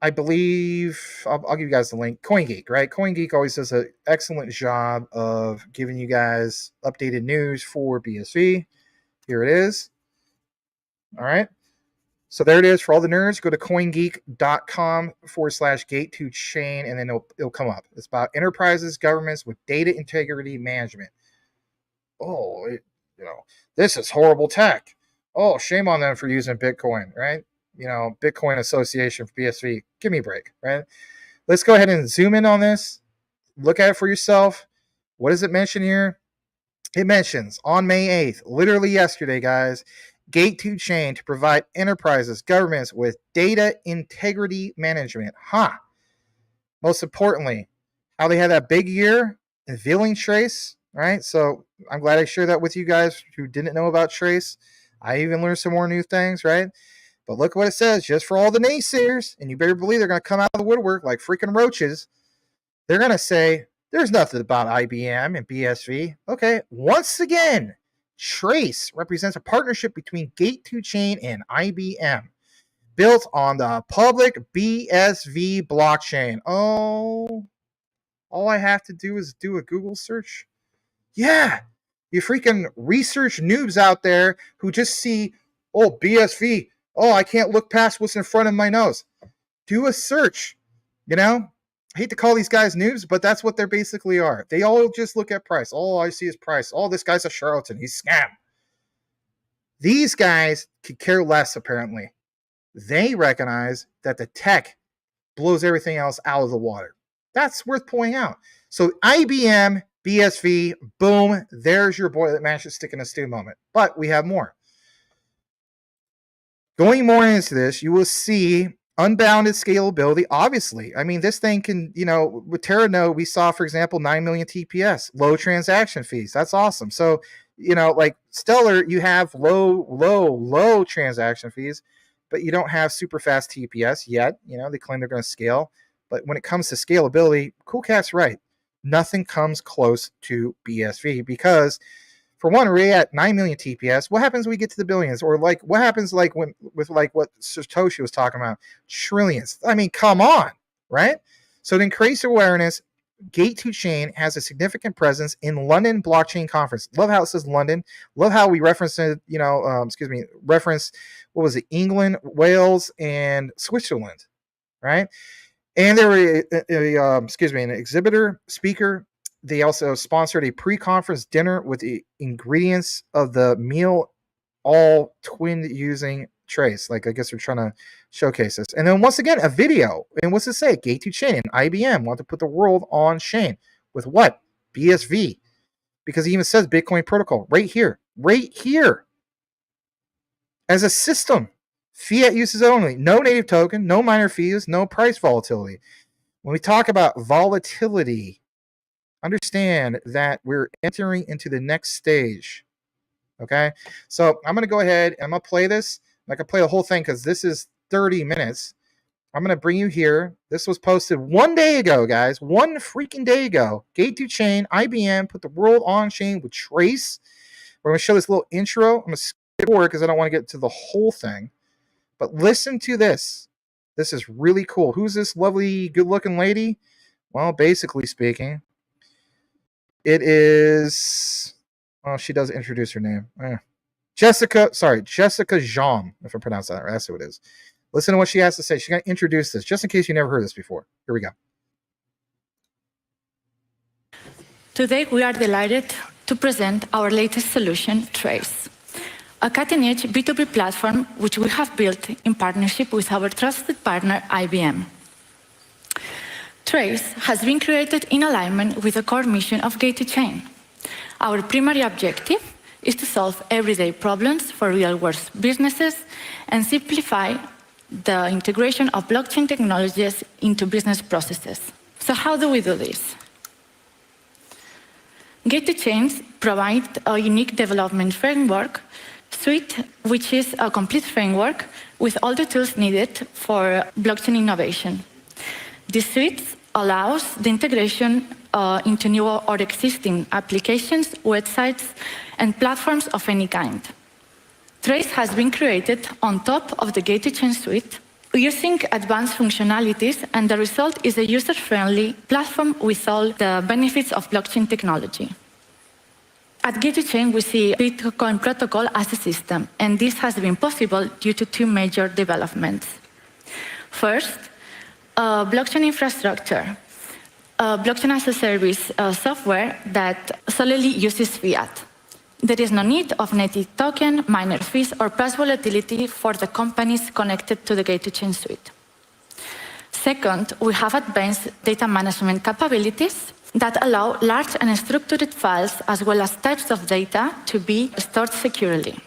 I believe, I'll give you guys the link, CoinGeek, right? CoinGeek always does an excellent job of giving you guys updated news for BSV. Here it is. All right. So there it is for all the nerds. Go to coingeek.com/GATE2CHAIN, and then it'll come up. It's about enterprises, governments with data integrity management. This is horrible tech. Oh, shame on them for using Bitcoin, right? Bitcoin Association for BSV. Give me a break, right? Let's go ahead and zoom in on this. Look at it for yourself. What does it mention here? It mentions on May 8th, literally yesterday, guys, GATE2CHAIN to provide enterprises, governments with data integrity management. Most importantly, how they had that big year unveiling Trace, right? So I'm glad I shared that with you guys who didn't know about Trace. I even learned some more new things, right? But look what it says, just for all the naysayers, and you better believe they're going to come out of the woodwork like freaking roaches. They're going to say, there's nothing about IBM and BSV. Okay, once again, Trace represents a partnership between GATE2CHAIN and IBM, built on the public BSV blockchain. Oh, all I have to do is do a Google search. Yeah, you freaking research noobs out there who just see, BSV. Oh, I can't look past what's in front of my nose. Do a search. I hate to call these guys noobs, but that's what they basically are. They all just look at price. All I see is price. Oh, this guy's a charlatan. He's scam. These guys could care less, apparently. They recognize that the tech blows everything else out of the water. That's worth pointing out. So IBM, BSV, boom, there's your boy that managed to stick in a stew moment. But we have more. Going more into this, you will see unbounded scalability. Obviously, I mean, this thing can, with TerraNode, we saw, for example, 9 million TPS, low transaction fees. That's awesome. So, like Stellar, you have low transaction fees. but you don't have super fast TPS yet. You know, they claim they're going to scale. But when it comes to scalability, Coolcat's right. Nothing comes close to BSV because, for one, we're at 9 million TPS. What happens when we get to the billions? Or like, what happens like when with like what Satoshi was talking about, trillions? I mean, come on, right? So to increase awareness, GATE2CHAIN has a significant presence in London Blockchain Conference. Love how it says London. Love how we referenced it, reference, what was it, England, Wales, and Switzerland, right? And there were, an exhibitor, speaker. They also sponsored a pre-conference dinner with the ingredients of the meal, all twinned using Trace. Like, I guess they're trying to showcase this. And then once again, a video. And what's it say? GATE2CHAIN and IBM want to put the world on chain. With what? BSV. Because it even says Bitcoin protocol right here. Right here. As a system. Fiat uses only. No native token, no minor fees, no price volatility. When we talk about volatility, understand that we're entering into the next stage. Okay? So I'm going to go ahead and I'm going to play this. I can play the whole thing because this is 30 minutes. I'm going to bring you here. This was posted 1 day ago, guys. 1 freaking day ago. GATE2CHAIN, IBM, put the world on chain with Trace. We're going to show this little intro. I'm going to skip forward because I don't want to get to the whole thing. But listen to this. This is really cool. Who's this lovely, good-looking lady? Well, basically speaking, it is... Well, she does introduce her name. Jessica Jean, if I pronounce that right. That's who it is. Listen to what she has to say. She's going to introduce this, just in case you never heard this before. Here we go. Today, we are delighted to present our latest solution, Trace, a cutting-edge B2B platform which we have built in partnership with our trusted partner, IBM. Trace has been created in alignment with the core mission of GATE2CHAIN. Our primary objective is to solve everyday problems for real-world businesses and simplify the integration of blockchain technologies into business processes. So how do we do this? GATE2CHAIN provides a unique development framework suite, which is a complete framework with all the tools needed for blockchain innovation. This suite allows the integration into new or existing applications, websites, and platforms of any kind. Trace has been created on top of the GATE2CHAIN suite using advanced functionalities, and the result is a user-friendly platform with all the benefits of blockchain technology. At GATE2CHAIN, we see Bitcoin protocol as a system, and this has been possible due to 2 major developments. First, blockchain infrastructure, blockchain as a service software that solely uses fiat. There is no need of native token, minor fees, or price volatility for the companies connected to the GATE2CHAIN suite. Second, we have advanced data management capabilities that allow large and structured files as well as types of data to be stored securely.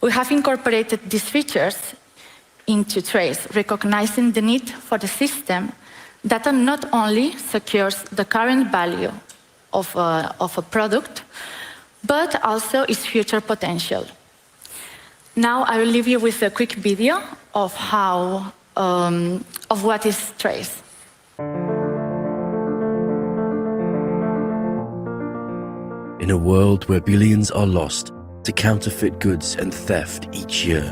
We have incorporated these features into Trace, recognizing the need for the system that not only secures the current value of a product, but also its future potential. Now I will leave you with a quick video of what is Trace. In a world where billions are lost to counterfeit goods and theft each year,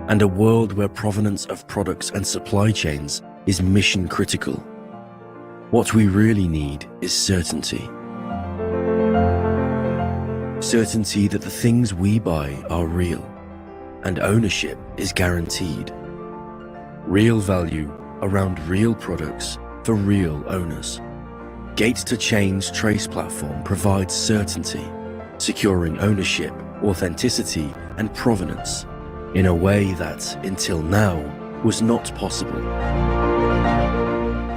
and a world where provenance of products and supply chains is mission critical, what we really need is certainty. Certainty that the things we buy are real, and ownership is guaranteed. Real value around real products for real owners. GATE2CHAIN's Trace platform provides certainty, securing ownership, authenticity, and provenance in a way that, until now, was not possible.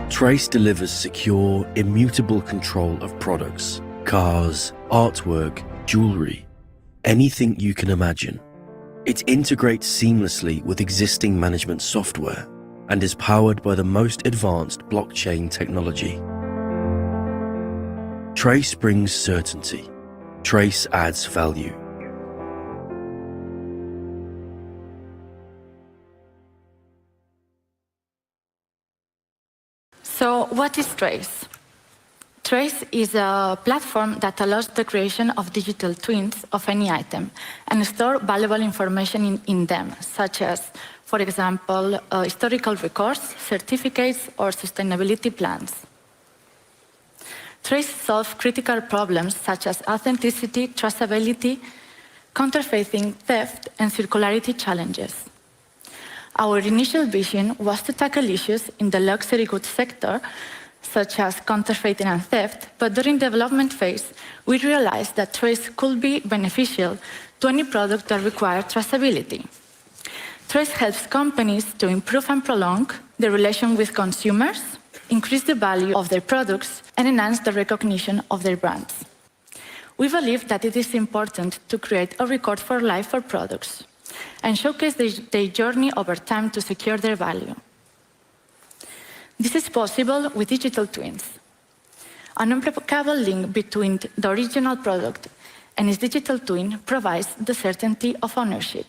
Trace delivers secure, immutable control of products, cars, artwork, jewelry, anything you can imagine. It integrates seamlessly with existing management software and is powered by the most advanced blockchain technology. Trace brings certainty. Trace adds value. So what is Trace? Trace is a platform that allows the creation of digital twins of any item and store valuable information in them, such as, for example, historical records, certificates, or sustainability plans. Trace solves critical problems such as authenticity, traceability, counterfeiting, theft, and circularity challenges. Our initial vision was to tackle issues in the luxury goods sector, such as counterfeiting and theft, but during the development phase, we realized that Trace could be beneficial to any product that requires traceability. Trace helps companies to improve and prolong the relation with consumers, increase the value of their products, and enhance the recognition of their brands. We believe that it is important to create a record for life for products and showcase their journey over time to secure their value. This is possible with digital twins. An unbreakable link between the original product and its digital twin provides the certainty of ownership.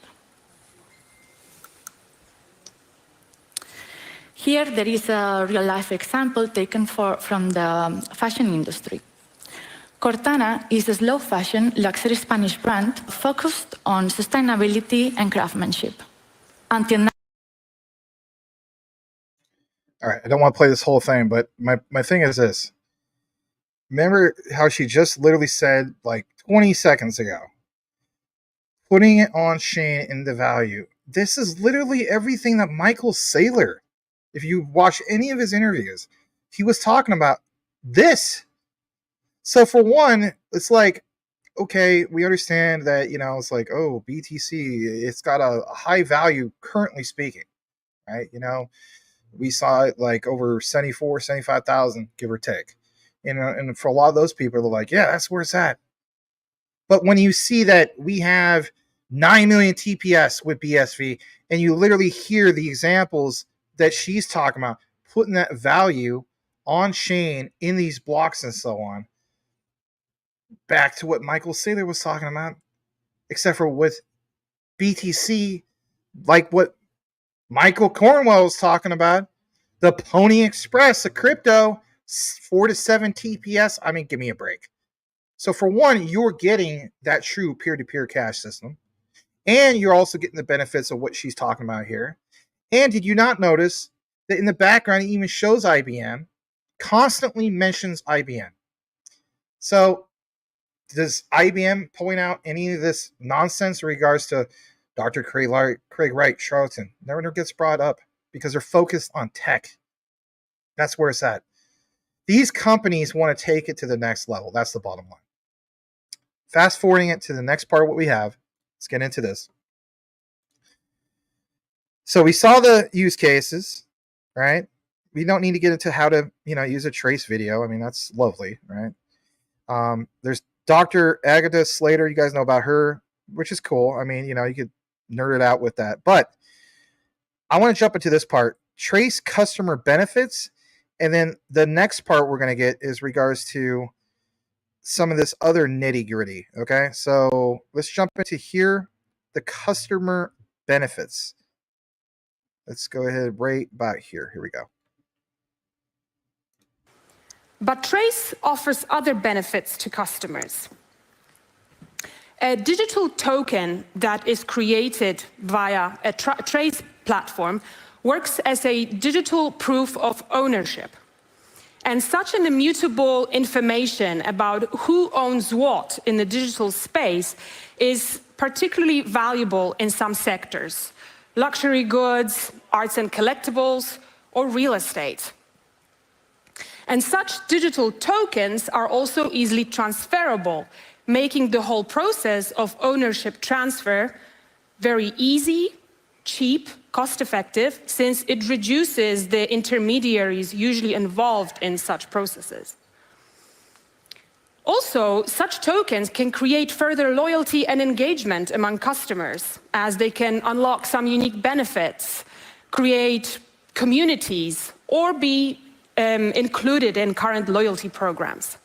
Here there is a real-life example taken from the fashion industry. Cortana is a slow fashion luxury Spanish brand focused on sustainability and craftsmanship. Until now, All right, I don't want to play this whole thing, but my thing is this. Remember how she just literally said, like 20 seconds ago, putting it on Shane in the value. This is literally everything that Michael Saylor, if you watch any of his interviews, he was talking about this. So for one, it's like, okay, we understand that, it's like, oh, BTC, it's got a high value currently speaking, right? We saw it like over 74, 75,000, give or take. And for a lot of those people, they're like, yeah, that's where it's at. But when you see that we have 9 million TPS with BSV, and you literally hear the examples that she's talking about, putting that value on Shane in these blocks and so on, back to what Michael Saylor was talking about, except for with BTC, like what Michael Cornwell was talking about, the Pony Express, the crypto, 4 to 7 TPS. I mean, give me a break. So for one, you're getting that true peer-to-peer cash system, and you're also getting the benefits of what she's talking about here. And did you not notice that in the background, it even shows IBM, constantly mentions IBM. So does IBM point out any of this nonsense in regards to Dr. Craig Wright, charlatan? Never gets brought up because they're focused on tech. That's where it's at. These companies want to take it to the next level. That's the bottom line. Fast forwarding it to the next part of what we have. Let's get into this. So we saw the use cases, right? We don't need to get into how to, use a Trace video. I mean, that's lovely, right? There's Dr. Agatha Slater. You guys know about her, which is cool. I mean, you could nerd it out with that. But I want to jump into this part. Trace customer benefits. And then the next part we're going to get is regards to some of this other nitty gritty. Okay. So let's jump into here. The customer benefits. Let's go ahead right about here. Here we go. But Trace offers other benefits to customers. A digital token that is created via a Trace platform works as a digital proof of ownership. And such an immutable information about who owns what in the digital space is particularly valuable in some sectors: luxury goods, arts and collectibles, or real estate. And such digital tokens are also easily transferable, making the whole process of ownership transfer very easy, cheap, cost-effective, since it reduces the intermediaries usually involved in such processes. Also, such tokens can create further loyalty and engagement among customers, as they can unlock some unique benefits, create communities, or be included in current loyalty programs.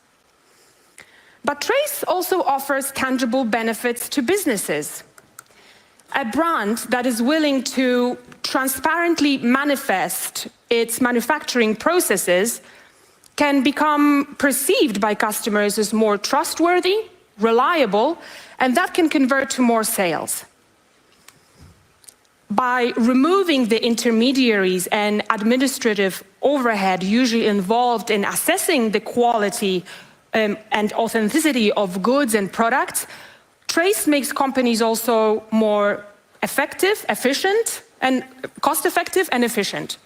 But Trace also offers tangible benefits to businesses. A brand that is willing to transparently manifest its manufacturing processes can become perceived by customers as more trustworthy, reliable, and that can convert to more sales. By removing the intermediaries and administrative overhead usually involved in assessing the quality and authenticity of goods and products, Trace makes companies also more effective, efficient, and cost-effective and efficient.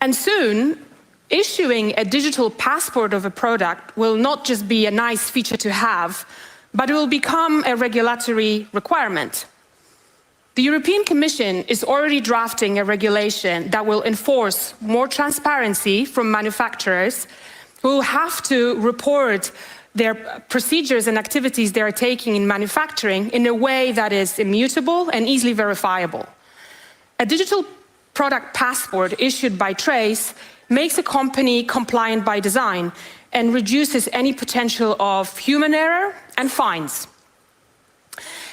And soon, issuing a digital passport of a product will not just be a nice feature to have, but it will become a regulatory requirement. The European Commission is already drafting a regulation that will enforce more transparency from manufacturers who will have to report their procedures and activities they are taking in manufacturing in a way that is immutable and easily verifiable. A digital product passport issued by Trace makes a company compliant by design and reduces any potential of human error and fines.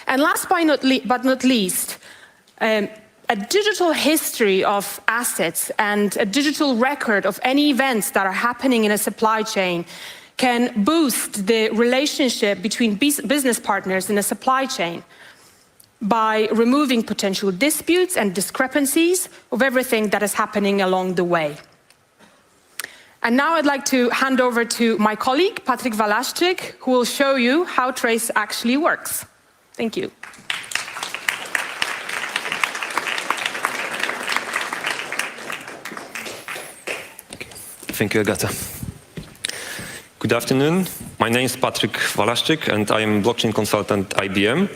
And last but not least, a digital history of assets and a digital record of any events that are happening in a supply chain can boost the relationship between business partners in a supply chain by removing potential disputes and discrepancies of everything that is happening along the way. And now I'd like to hand over to my colleague, Patryk Walaszczyk, who will show you how Trace actually works. Thank you. Thank you, Agata. Good afternoon. My name is Patryk Walaszczyk, and I am blockchain consultant at IBM.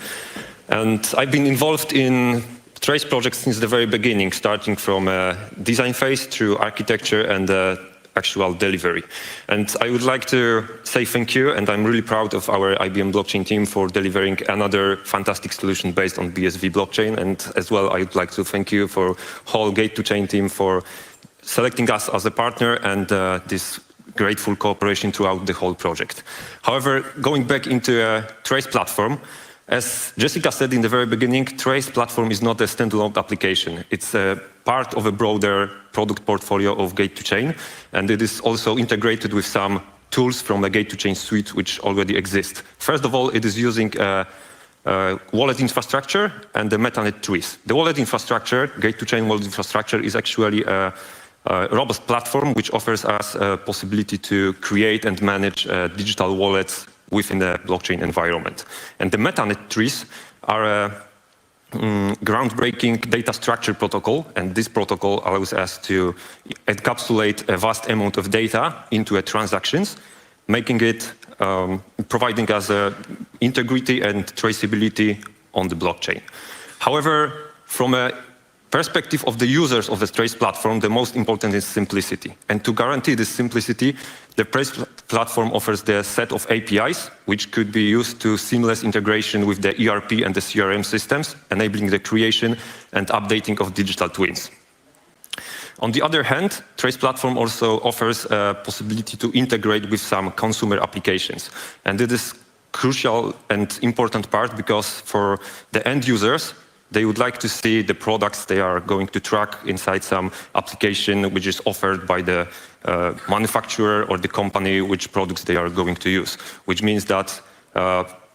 And I've been involved in Trace projects since the very beginning, starting from design phase through architecture and actual delivery. And I would like to say thank you, and I'm really proud of our IBM blockchain team for delivering another fantastic solution based on BSV blockchain. And as well, I would like to thank you for whole GATE2CHAIN team for selecting us as a partner and this grateful cooperation throughout the whole project. However, going back into a Trace platform, as Jessica said in the very beginning, Trace platform is not a standalone application. It's a part of a broader product portfolio of GATE2CHAIN, and it is also integrated with some tools from the GATE2CHAIN suite which already exist. First of all, it is using wallet infrastructure and the Metanet trees. The wallet infrastructure, GATE2CHAIN wallet infrastructure, is actually a robust platform which offers us a possibility to create and manage digital wallets within the blockchain environment. And the Metanet trees are a groundbreaking data structure protocol, and this protocol allows us to encapsulate a vast amount of data into transactions, making it, providing us integrity and traceability on the blockchain. However, from a perspective of the users of the Trace platform, the most important is simplicity. And to guarantee this simplicity, the Trace platform offers the set of APIs, which could be used to seamless integration with the ERP and the CRM systems, enabling the creation and updating of digital twins. On the other hand, Trace platform also offers a possibility to integrate with some consumer applications. And it is crucial and important part because for the end users, they would like to see the products they are going to track inside some application which is offered by the manufacturer or the company which products they are going to use. Which means that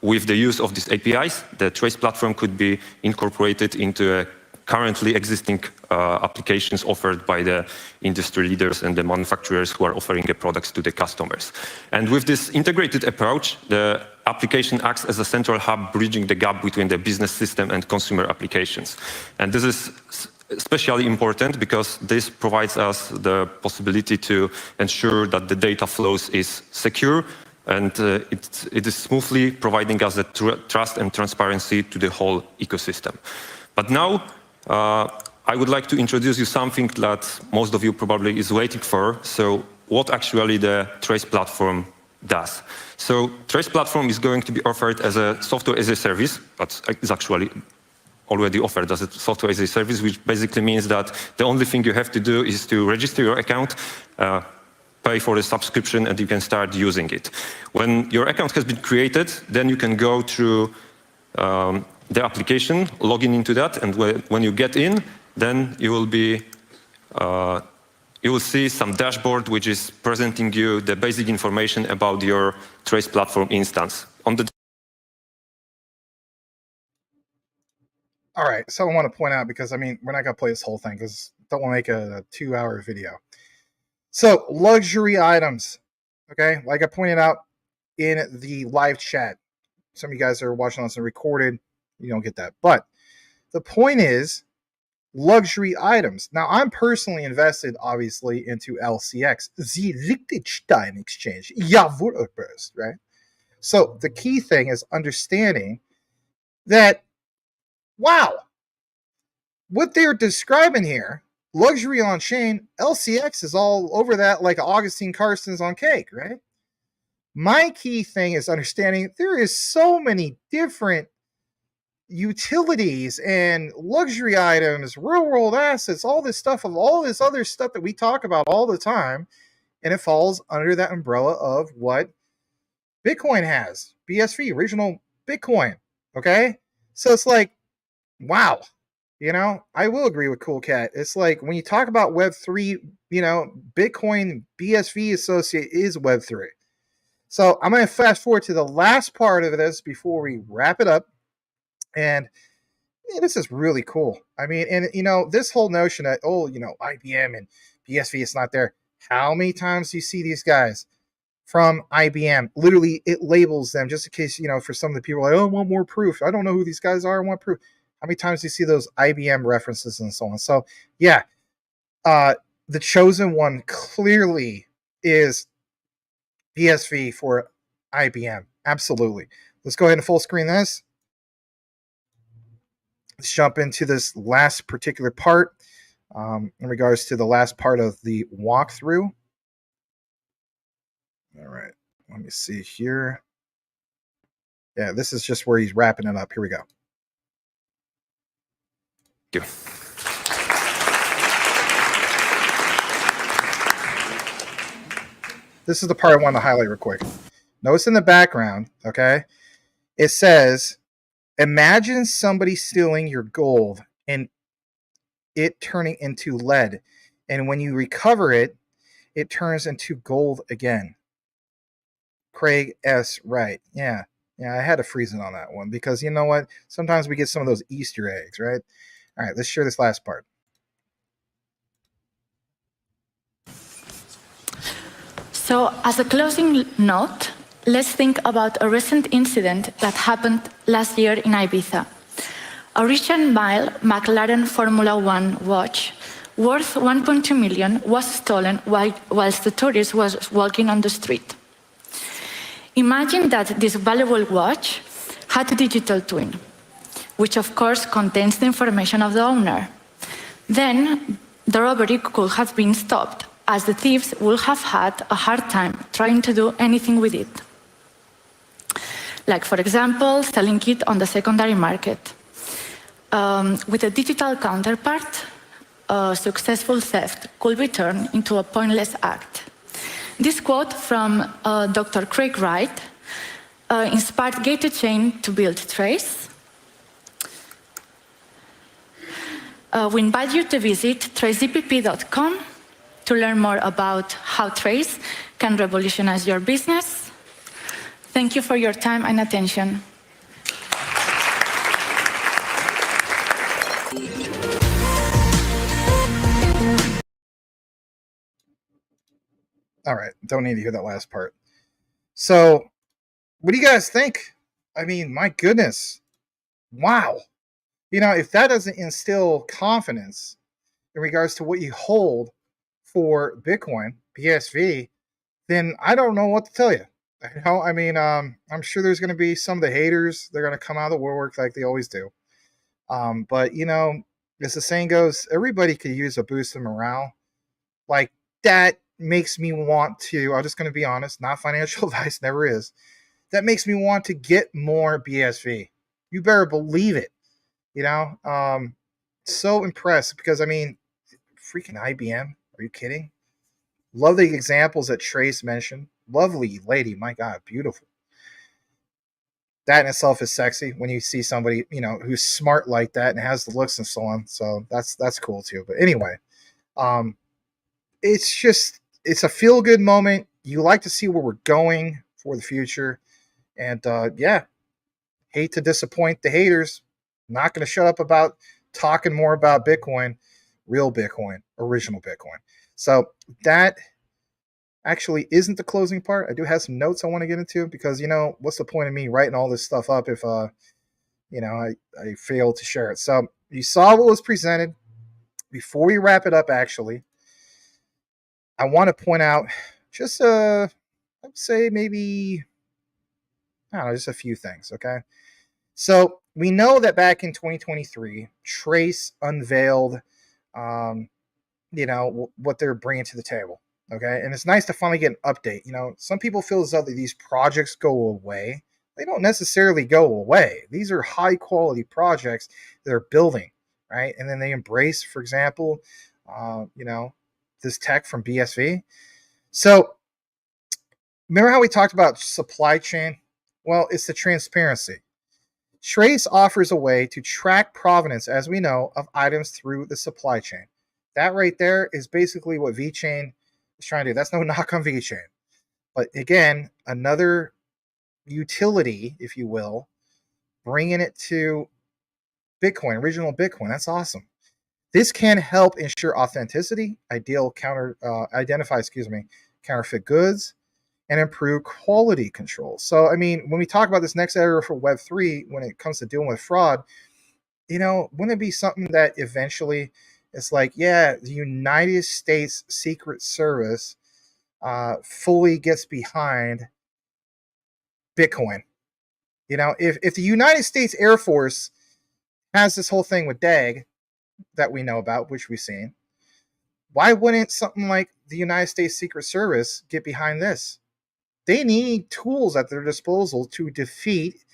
with the use of these APIs, the Trace platform could be incorporated into currently existing applications offered by the industry leaders and the manufacturers who are offering the products to the customers. And with this integrated approach, the application acts as a central hub bridging the gap between the business system and consumer applications. And this is especially important because this provides us the possibility to ensure that the data flows is secure and it is smoothly providing us the trust and transparency to the whole ecosystem. But now, I would like to introduce you something that most of you probably is waiting for. So what actually the Trace platform does. So Trace platform is going to be offered as a software as a service, but it's actually already offered as a software as a service, which basically means that the only thing you have to do is to register your account, pay for the subscription, and you can start using it. When your account has been created, then you can go through the application, log in into that, and when you get in, then you will be you will see some dashboard which is presenting you the basic information about your Trace platform instance. On the All right, so I want to point out, because I mean, we're not going to play this whole thing because I don't want to make a 2-hour video. So, luxury items, okay? Like I pointed out in the live chat, some of you guys are watching this and recorded, you don't get that. But the point is, luxury items. Now, I'm personally invested, obviously, into LCX, the Liechtenstein exchange, Jawohl, right? So, the key thing is understanding that, wow, what they're describing here, luxury on chain, LCX is all over that like Augustine Carstens on cake, right? My key thing is understanding there is so many different utilities and luxury items, real world assets, all this stuff, of all this other stuff that we talk about all the time, and it falls under that umbrella of what Bitcoin has, BSV, original Bitcoin, okay? So it's like, wow. You know, I will agree with Cool Cat. It's like when you talk about Web3, you know, Bitcoin BSV associate is Web3. So I'm going to fast forward to the last part of this before we wrap it up. And yeah, this is really cool. I mean, and you know, this whole notion that, oh, you know, IBM and BSV is not there. How many times do you see these guys from IBM? Literally, it labels them just in case, you know, for some of the people like, oh, I want more proof. I don't know who these guys are. I want proof. How many times do you see those IBM references and so on? So, yeah, the chosen one clearly is BSV for IBM. Absolutely. Let's go ahead and full screen this. Let's jump into this last particular part in regards to the last part of the walkthrough. All right. Let me see here. Yeah, this is just where he's wrapping it up. Here we go. Thank you. This is the part I want to highlight real quick. Notice in the background, okay, it says, imagine somebody stealing your gold and it turning into lead. And when you recover it, it turns into gold again. Craig S. Wright. Yeah, I had to freeze it on that one because you know what? Sometimes we get some of those Easter eggs, right? All right, let's share this last part. So, as a closing note, let's think about a recent incident that happened last year in Ibiza. A Richard Mille McLaren Formula One watch worth 1.2 million was stolen whilst the tourist was walking on the street. Imagine that this valuable watch had a digital twin, which of course contains the information of the owner. Then the robbery could have been stopped, as the thieves would have had a hard time trying to do anything with it. Like, for example, selling it on the secondary market. With a digital counterpart, a successful theft could be turned into a pointless act. This quote from Dr. Craig Wright inspired GATE2CHAIN to build Trace. We invite you to visit tracedpp.com to learn more about how Trace can revolutionize your business. Thank you for your time and attention. All right, don't need to hear that last part. So, what do you guys think? I mean, my goodness. Wow. You know, if that doesn't instill confidence in regards to what you hold for Bitcoin, BSV, then I don't know what to tell you. You know, I mean, I'm sure there's going to be some of the haters. They're going to come out of the woodwork like they always do. But, you know, as the saying goes, everybody could use a boost of morale. Like, that makes me want to, I'm just going to be honest, not financial advice, never is. That makes me want to get more BSV. You better believe it. You know, so impressed because, I mean, freaking IBM. Are you kidding? Love the examples that Trace mentioned. Lovely lady. My God, beautiful. That in itself is sexy when you see somebody, you know, who's smart like that and has the looks and so on. So that's cool too. But anyway, It's a feel good moment. You like to see where we're going for the future. And yeah, hate to disappoint the haters. Not going to shut up about talking more about Bitcoin, real Bitcoin, original Bitcoin. So that actually isn't the closing part. I do have some notes I want to get into because, what's the point of me writing all this stuff up if, I fail to share it. So you saw what was presented. Before we wrap it up, actually, I want to point out just, I'd say maybe, I don't know, just a few things, okay? So we know that back in 2023, Trace unveiled, what they're bringing to the table, okay? And it's nice to finally get an update. Some people feel as though these projects go away. They don't necessarily go away. These are high quality projects they're building, right? And then they embrace, for example, this tech from BSV. So remember how we talked about supply chain? Well, it's the transparency. Trace offers a way to track provenance, as we know, of items through the supply chain. That right there is basically what VeChain is trying to do. That's no knock on VeChain. But again, another utility, if you will, bringing it to Bitcoin, original Bitcoin. That's awesome. This can help ensure authenticity, identify counterfeit goods, and improve quality control. So, I mean, when we talk about this next era for Web3, when it comes to dealing with fraud, wouldn't it be something that eventually it's like, yeah, the United States Secret Service fully gets behind Bitcoin? If the United States Air Force has this whole thing with DAG that we know about, which we've seen, why wouldn't something like the United States Secret Service get behind this? They need tools at their disposal to defeat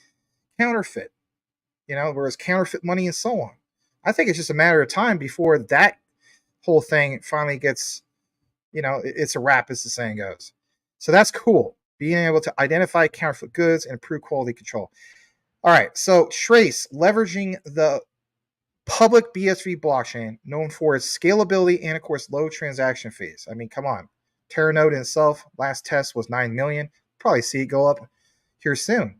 counterfeit, whereas counterfeit money and so on. I think it's just a matter of time before that whole thing finally gets, it's a wrap, as the saying goes. So that's cool, being able to identify counterfeit goods and improve quality control. All right, so Trace, leveraging the public BSV blockchain, known for its scalability and, of course, low transaction fees. I mean, come on. Terranode in itself, last test was 9 million. Probably see it go up here soon.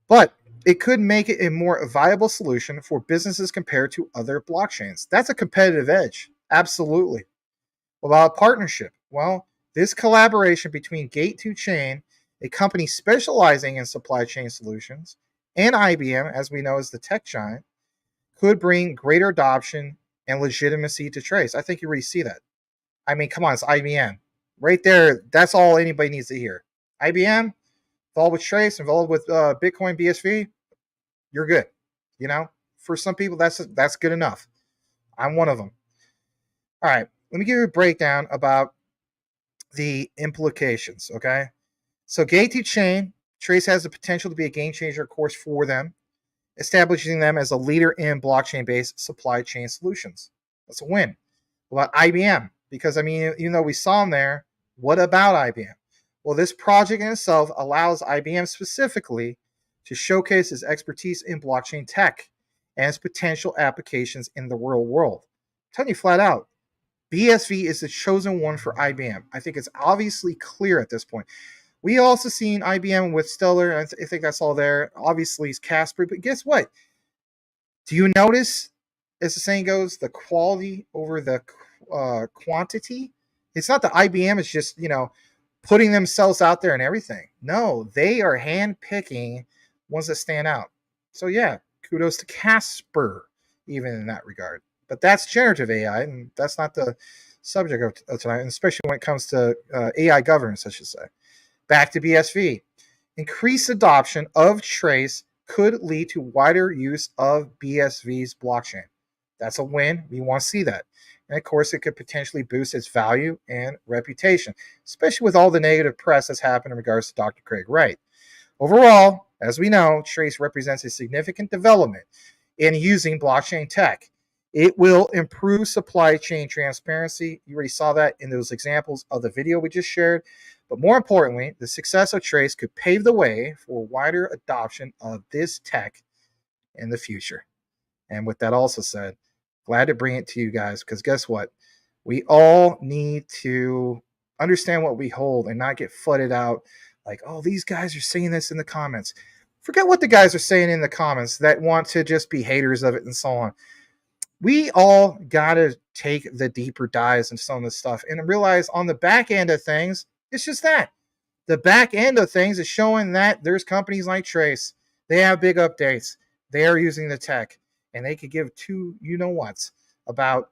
But it could make it a more viable solution for businesses compared to other blockchains. That's a competitive edge. Absolutely. About partnership, well, this collaboration between GATE2CHAIN, a company specializing in supply chain solutions, and IBM, as we know as the tech giant, could bring greater adoption and legitimacy to Trace. I think you already see that. I mean, come on, it's IBM. Right there, that's all anybody needs to hear. IBM, involved with Trace, involved with Bitcoin BSV, you're good. For some people, that's good enough. I'm one of them. All right, let me give you a breakdown about the implications, okay? So GATE2CHAIN, Trace has the potential to be a game changer, of course, for them, establishing them as a leader in blockchain-based supply chain solutions. That's a win. What about IBM? Because, I mean, even though we saw them there, what about IBM? Well, this project in itself allows IBM specifically to showcase its expertise in blockchain tech and its potential applications in the real world. I'm telling you flat out, BSV is the chosen one for IBM. I think it's obviously clear at this point. We also seen IBM with Stellar, and I think that's all there. Obviously, it's Cspr, but guess what? Do you notice, as the saying goes, the quality over the quantity? It's not that IBM is just, putting themselves out there and everything. No, they are hand-picking ones that stand out. So yeah, kudos to Cspr, even in that regard. But that's generative AI, and that's not the subject of tonight, and especially when it comes to AI governance, I should say. Back to BSV. Increased adoption of Trace could lead to wider use of BSV's blockchain. That's a win. We want to see that. And of course, it could potentially boost its value and reputation, especially with all the negative press that's happened in regards to Dr. Craig Wright. Overall, as we know, Trace represents a significant development in using blockchain tech. It will improve supply chain transparency. You already saw that in those examples of the video we just shared. But more importantly, the success of Trace could pave the way for wider adoption of this tech in the future. And with that also said, glad to bring it to you guys, because guess what? We all need to understand what we hold and not get flooded out like, oh, these guys are saying this in the comments. Forget what the guys are saying in the comments that want to just be haters of it and so on. We all got to take the deeper dives into some of this stuff and realize on the back end of things, it's just that. The back end of things is showing that there's companies like Trace. They have big updates. They are using the tech, and they could give two you-know-whats about,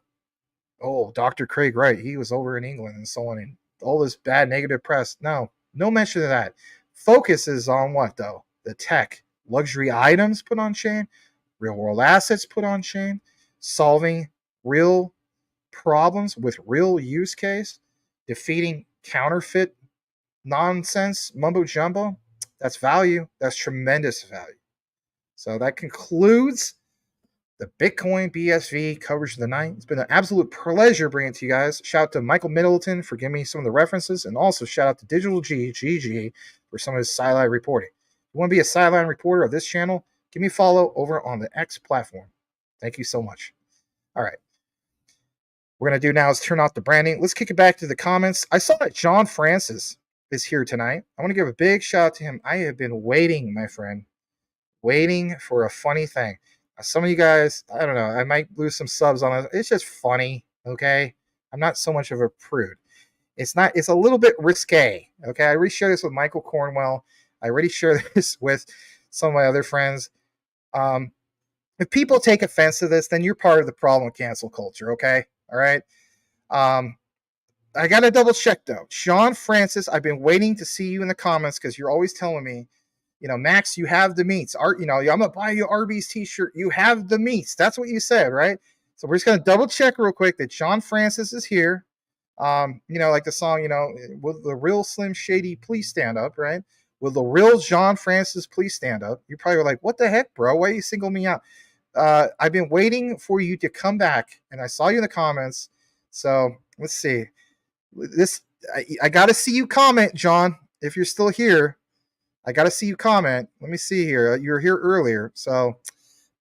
oh, Dr. Craig Wright, he was over in England and so on, and all this bad negative press. No mention of that. Focus is on what, though? The tech. Luxury items put on chain, real-world assets put on chain, solving real problems with real use case, defeating counterfeit nonsense, mumbo jumbo. That's value. That's tremendous value. So that concludes the Bitcoin BSV coverage of the night. It's been an absolute pleasure bringing it to you guys. Shout out to Michael Middleton for giving me some of the references, and also shout out to Digital GG for some of his sideline reporting. If you want to be a sideline reporter of this channel, give me a follow over on the X platform. Thank you so much. All right. What we're going to do now is turn off the branding. Let's kick it back to the comments. I saw that John Francis is here tonight. I want to give a big shout out to him. I have been waiting, my friend, waiting for a funny thing. Some of you guys, I don't know, I might lose some subs on it. It's just funny, okay? I'm not so much of a prude. It's a little bit risque, okay? I already shared this with Michael Cornwell. I already shared this with some of my other friends. If people take offense to this, then you're part of the problem with cancel culture, okay? All right? I got to double check, though. Sean Francis, I've been waiting to see you in the comments because you're always telling me, Max, you have the meats. I'm going to buy you Arby's t-shirt. You have the meats. That's what you said, right? So we're just going to double check real quick that Sean Francis is here. Like the song, will the real Slim Shady please stand up, right? Will the real John Francis please stand up? You probably were like, what the heck, bro? Why are you singling me out? I've been waiting for you to come back, and I saw you in the comments. So let's see. I got to see you comment, John, if you're still here. I got to see you comment. Let me see here. You were here earlier. So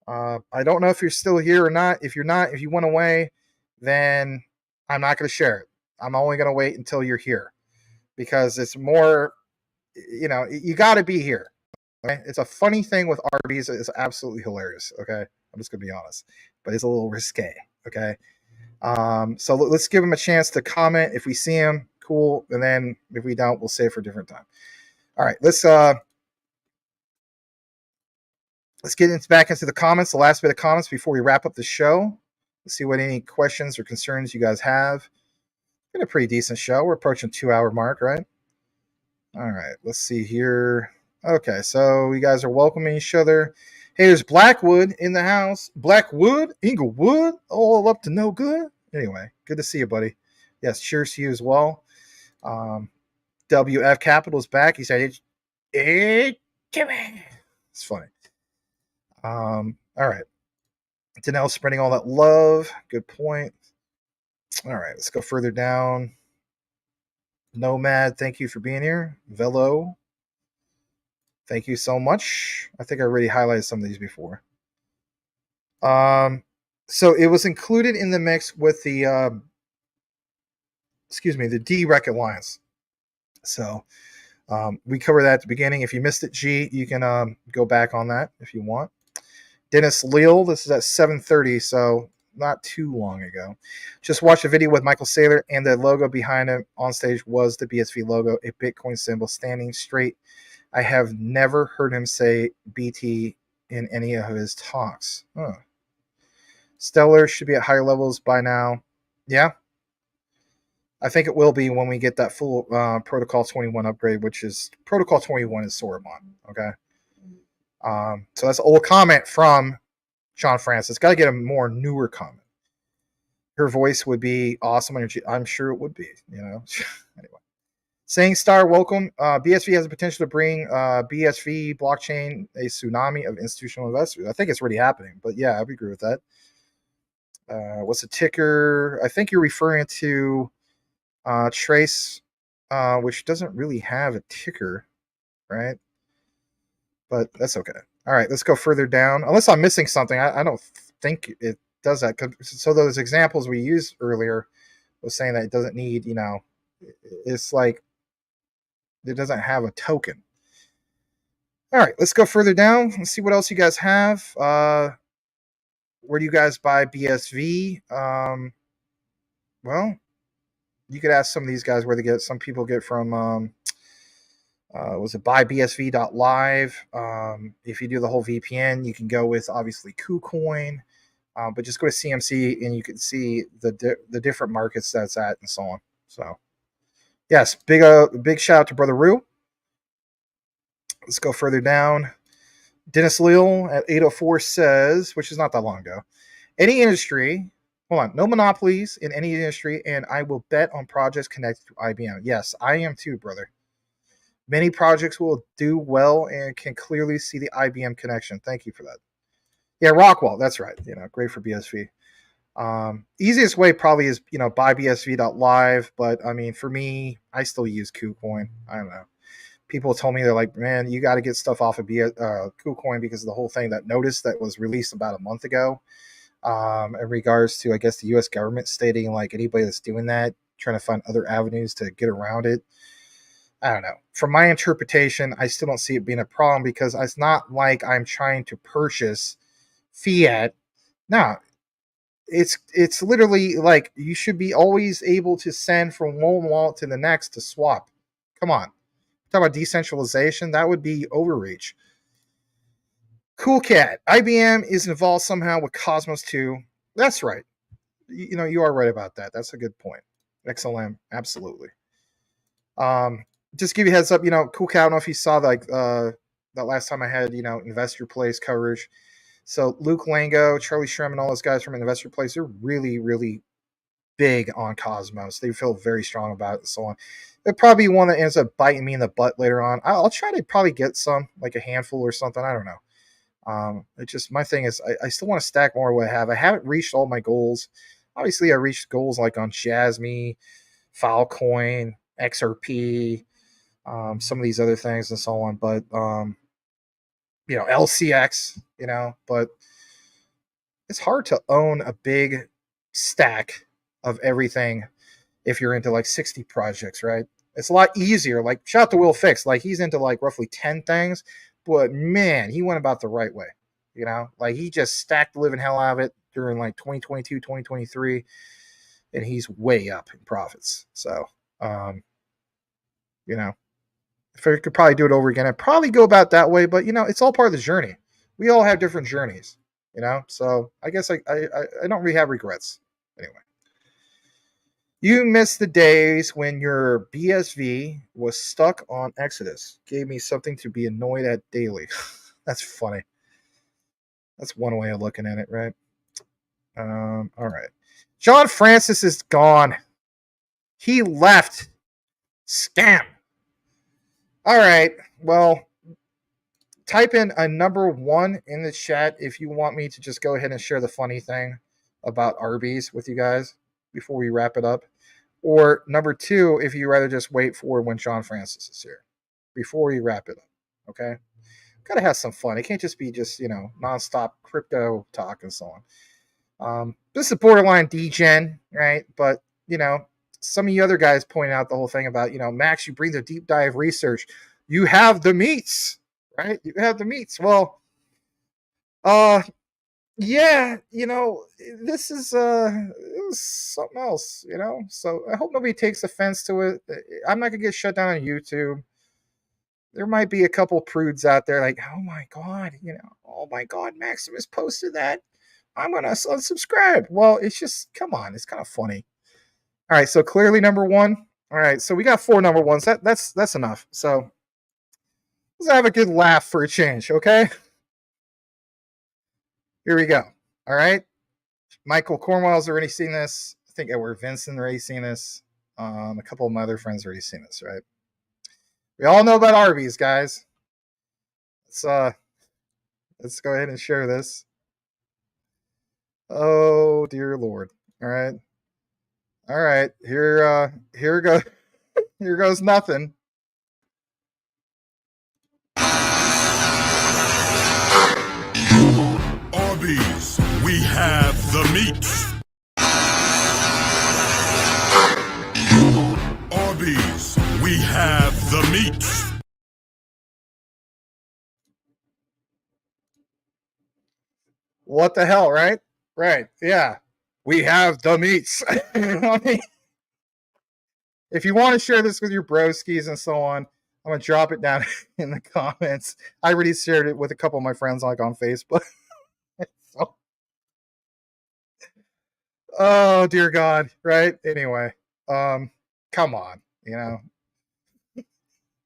I don't know if you're still here or not. If you're not, if you went away, then I'm not going to share it. I'm only going to wait until you're here because it's more, you got to be here. Okay? It's a funny thing with Arby's. It's absolutely hilarious. Okay. I'm just going to be honest, but it's a little risque. Okay. So let's give him a chance to comment. If we see him, cool. And then if we don't, we'll save it for a different time. All right, let's get back into the comments, the last bit of comments before we wrap up the show. Let's see what any questions or concerns you guys have. It's been a pretty decent show. We're approaching 2-hour mark, right? All right, let's see here. Okay, so you guys are welcoming each other. Hey, there's Blackwood in the house. Blackwood, Inglewood, all up to no good. Anyway, good to see you, buddy. Yes, cheers to you as well. WF Capital's back. He said, it's funny. All right. Danelle spreading all that love. Good point. All right, let's go further down. Nomad, thank you for being here. Velo, thank you so much. I think I already highlighted some of these before. So it was included in the mix with the the Derec Alliance. So we covered that at the beginning. If you missed it, G, you can go back on that if you want. Dennis Leal, this is at 7:30, so not too long ago. Just watched a video with Michael Saylor, and the logo behind him on stage was the BSV logo, a Bitcoin symbol standing straight. I have never heard him say BT in any of his talks. Stellar should be at higher levels by now. Yeah. I think it will be when we get that full Protocol 21 upgrade, which is Protocol 21 is Sorbonne. Okay. So that's an old comment from Sean Francis. Got to get a more newer comment. Her voice would be awesome. I'm sure it would be, Anyway. Saying Star, welcome. BSV has the potential to bring BSV blockchain a tsunami of institutional investors. I think it's already happening, but yeah, I would agree with that. What's the ticker? I think you're referring to Trace, which doesn't really have a ticker, right? But that's okay. All right, let's go further down. Unless I'm missing something, I don't think it does that. So those examples we used earlier was saying that it doesn't need, it's like it doesn't have a token. All right, let's go further down. Let's see what else you guys have. Where do you guys buy BSV? Well, you could ask some of these guys where they get. Some people get from, was it buybsv.live? If you do the whole VPN, you can go with obviously KuCoin, but just go to CMC and you can see the different markets that's at and so on. So, yes, big shout out to Brother Rue. Let's go further down. Dennis Leal at 804 says, which is not that long ago, any industry, no monopolies in any industry, and I will bet on projects connected to IBM. Yes, I am too, brother. Many projects will do well and can clearly see the IBM connection. Thank you for that. Yeah, Rockwell, that's right. Great for BSV. Easiest way probably is, buybsv.live, but I mean, for me, I still use KuCoin. I don't know. People told me, they're like, man, you got to get stuff off of KuCoin because of the whole thing, that notice that was released about a month ago in regards to, I guess, the U.S. government stating like anybody that's doing that, trying to find other avenues to get around it. I don't know. From my interpretation, I still don't see it being a problem because it's not like I'm trying to purchase fiat. No, it's literally like you should be always able to send from one wallet to the next to swap. Come on. Talk about decentralization. That would be overreach. Cool Cat. IBM is involved somehow with Cosmos 2. That's right. You are right about that. That's a good point. XLM. Absolutely. Just give you a heads up, Cool Cat, I don't know if you saw that last time I had, Investor Place coverage. So Luke Lango, Charlie Shrem, and all those guys from Investor Place, they're really, really big on Cosmos. They feel very strong about it and so on. They're probably one that ends up biting me in the butt later on. I'll try to probably get some, like a handful or something. I don't know. It's just, my thing is, I still want to stack more of what I have. I haven't reached all my goals. Obviously, I reached goals like on JASMY, Filecoin, XRP, some of these other things and so on. But, LCX, but it's hard to own a big stack of everything if you're into like 60 projects, right? It's a lot easier. Like, shout out to Will Fix. Like, he's into like roughly 10 things, but man, he went about the right way. Like he just stacked the living hell out of it during like 2022, 2023, and he's way up in profits. So, if I could probably do it over again, I'd probably go about that way, but it's all part of the journey. We all have different journeys, so I guess I don't really have regrets. Anyway, you missed the days when your BSV was stuck on Exodus. Gave me something to be annoyed at daily. That's funny. That's one way of looking at it, right? All right. John Francis is gone. He left. Scam. All right. Well, type in a number 1 in the chat if you want me to just go ahead and share the funny thing about Arby's with you guys before we wrap it up. Or number 2, if you rather just wait for when John Francis is here before we wrap it up. Okay? Gotta have some fun. It can't just be nonstop crypto talk and so on. This is borderline degen, right? But, some of you other guys point out the whole thing about, Max, you bring the deep dive research. You have the meats, right? You have the meats. Well, yeah, this is something else, So I hope nobody takes offense to it. I'm not gonna get shut down on YouTube. There might be a couple prudes out there like, oh my God, Maximus posted that. I'm gonna unsubscribe. Well, it's just, come on, it's kind of funny. All right, so clearly number 1. All right, so we got 4 number 1s. That's enough. So let's have a good laugh for a change, okay? Here we go. All right. Michael Cornwell's already seen this. I think Edward Vincent already seen this. A couple of my other friends already seen this, right? We all know about Arby's, guys. Let's go ahead and share this. Oh dear Lord. All right. Here goes. Here goes nothing. Arby's, we have the meats. What the hell, right? Right. Yeah. We have the meats. I mean, if you want to share this with your broskies and so on, I'm going to drop it down in the comments. I already shared it with a couple of my friends like on Facebook. So, oh, dear God. Right. Anyway, come on. You know,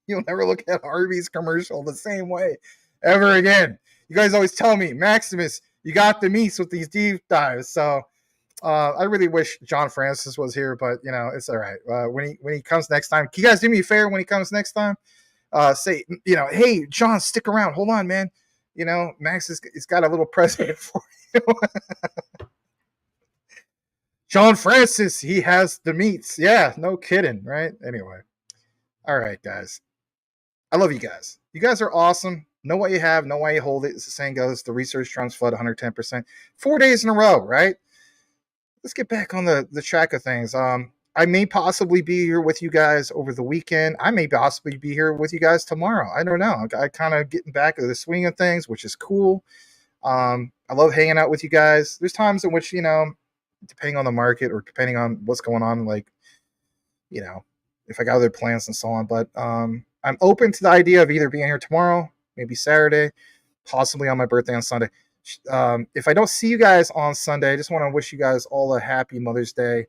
you'll never look at Arby's commercial the same way ever again. You guys always tell me, Maximus, you got the meats with these deep dives. So I really wish John Francis was here, but you know, it's all right. When he comes next time, can you guys do me a favor when he comes next time? Say, you know, hey, John, stick around. Hold on, man. You know, Max has got a little present for you. John Francis, he has the meats. Yeah, no kidding, right? Anyway. All right, guys. I love you guys. You guys are awesome. Know what you have, know why you hold it. As the saying goes, the research trumps flood 110%. 4 days in a row, right? Let's get back on the track of things. I may possibly be here with you guys over the weekend. I may possibly be here with you guys tomorrow. I don't know. I kind of getting back to the swing of things, which is cool. I love hanging out with you guys. There's times in which, you know, depending on the market or depending on what's going on, like, you know, if I got other plans and so on. But I'm open to the idea of either being here tomorrow, maybe Saturday, possibly on my birthday on Sunday. If I don't see you guys on Sunday, I just want to wish you guys all a happy Mother's Day.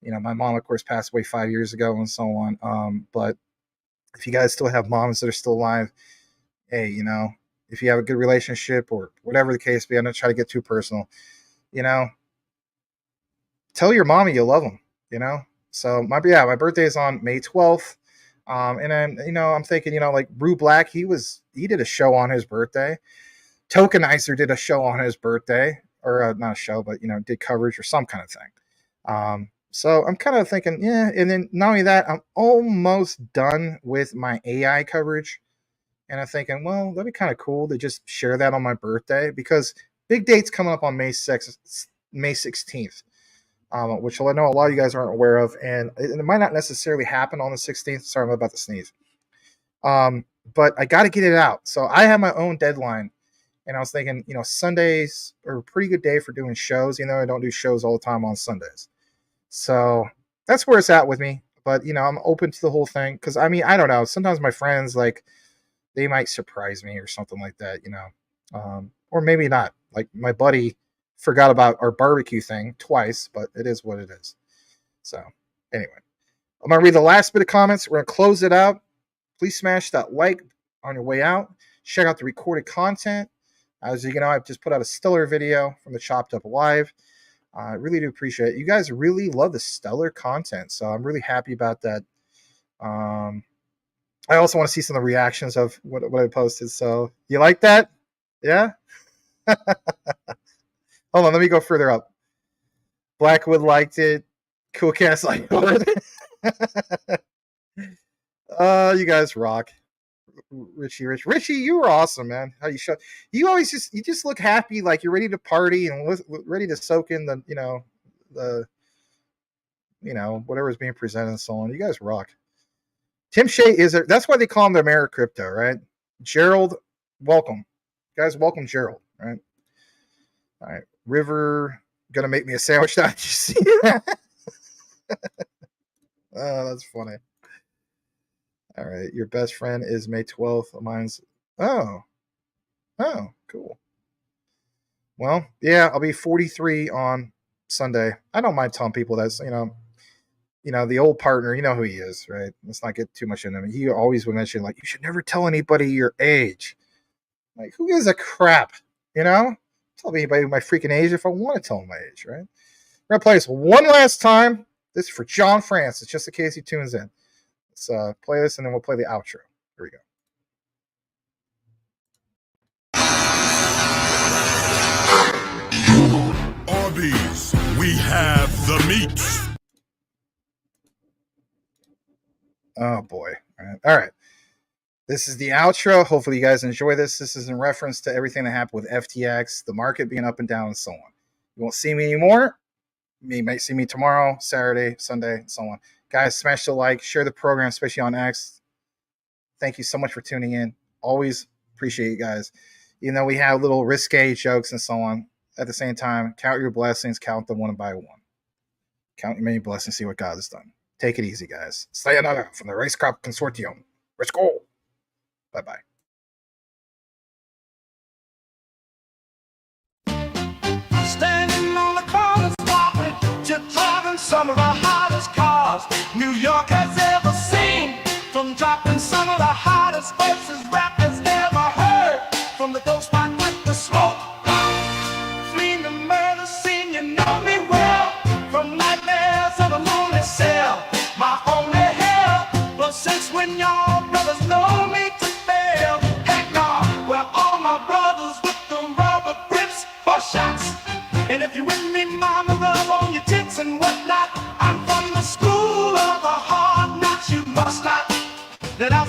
You know, my mom, of course, passed away 5 years ago and so on. But if you guys still have moms that are still alive, hey, you know, if you have a good relationship or whatever the case be, I'm not trying to get too personal, you know, tell your mommy you love them, you know? So my birthday is on May 12th. And then, you know, I'm thinking, you know, like Rue Black, he did a show on his birthday. Tokenizer did a show on his birthday, or not a show, but, you know, did coverage or some kind of thing. So I'm kind of thinking, yeah. And then not only that, I'm almost done with my AI coverage. And I'm thinking, well, that'd be kind of cool to just share that on my birthday, because big date's coming up on May 16th. Which I know a lot of you guys aren't aware of, and it might not necessarily happen on the 16th. Sorry, I'm about to sneeze. But I got to get it out. So I have my own deadline, and I was thinking, you know, Sundays are a pretty good day for doing shows. You know, I don't do shows all the time on Sundays. So that's where it's at with me. But, you know, I'm open to the whole thing because, I mean, I don't know. Sometimes my friends, like, they might surprise me or something like that, you know, or maybe not. Like my buddy forgot about our barbecue thing twice, but it is what it is. So anyway, I'm going to read the last bit of comments. We're going to close it out. Please smash that like on your way out. Check out the recorded content. As you know, I've just put out a stellar video from the Chopped Up Live. I really do appreciate it. You guys really love the stellar content, so I'm really happy about that. I also want to see some of the reactions of what I posted. So you like that? Yeah? Hold on, let me go further up. Blackwood liked it. Cool Cast liked it. You guys rock. Richie, you were awesome, man. How you show? You always just look happy, like you're ready to party and ready to soak in the whatever's being presented and so on. You guys rock. Tim Shea that's why they call him the Mayor of Crypto, right? Gerald, welcome. Guys, welcome Gerald, right? All right. River, gonna make me a sandwich now. Did you see that? Oh, that's funny. All right. Your best friend is May 12th. Mine's oh, cool. Well, yeah, I'll be 43 on Sunday. I don't mind telling people that's, you know, the old partner, you know who he is, right? Let's not get too much into him. He always would mention, like, you should never tell anybody your age. Like, who gives a crap? You know? Tell anybody my freaking age if I want to tell them my age, right? We're going to play this one last time. This is for John Francis, just in case he tunes in. Let's play this, and then we'll play the outro. Here we go. Arby's, we have the meats. Oh, boy. All right. This is the outro. Hopefully you guys enjoy this. This is in reference to everything that happened with FTX, the market being up and down and so on. You won't see me anymore. You might see me tomorrow, Saturday, Sunday, and so on. Guys, smash the like, share the program, especially on X. Thank you so much for tuning in. Always appreciate you guys. Even though we have little risque jokes and so on, at the same time, count your blessings, count them one by one. Count your many blessings, see what God has done. Take it easy, guys. Sayonara from the Race Crop Consortium. Let's go. Bye-bye. Standing on the corner, stopping, just driving some of the hottest cars New York has ever seen. From dropping some of the hottest verses rappers ever heard. From the dope spot with the smoke, fleeing the murder scene, you know me well. From nightmares of a lonely cell, my only hell. But since when y'all brothers know me to fail? Heck no, we're all my brothers with the rubber grips for shots. And if you with me, mama, rub on your tits and whatnot. I'm from the school of the hard knocks. You must not let out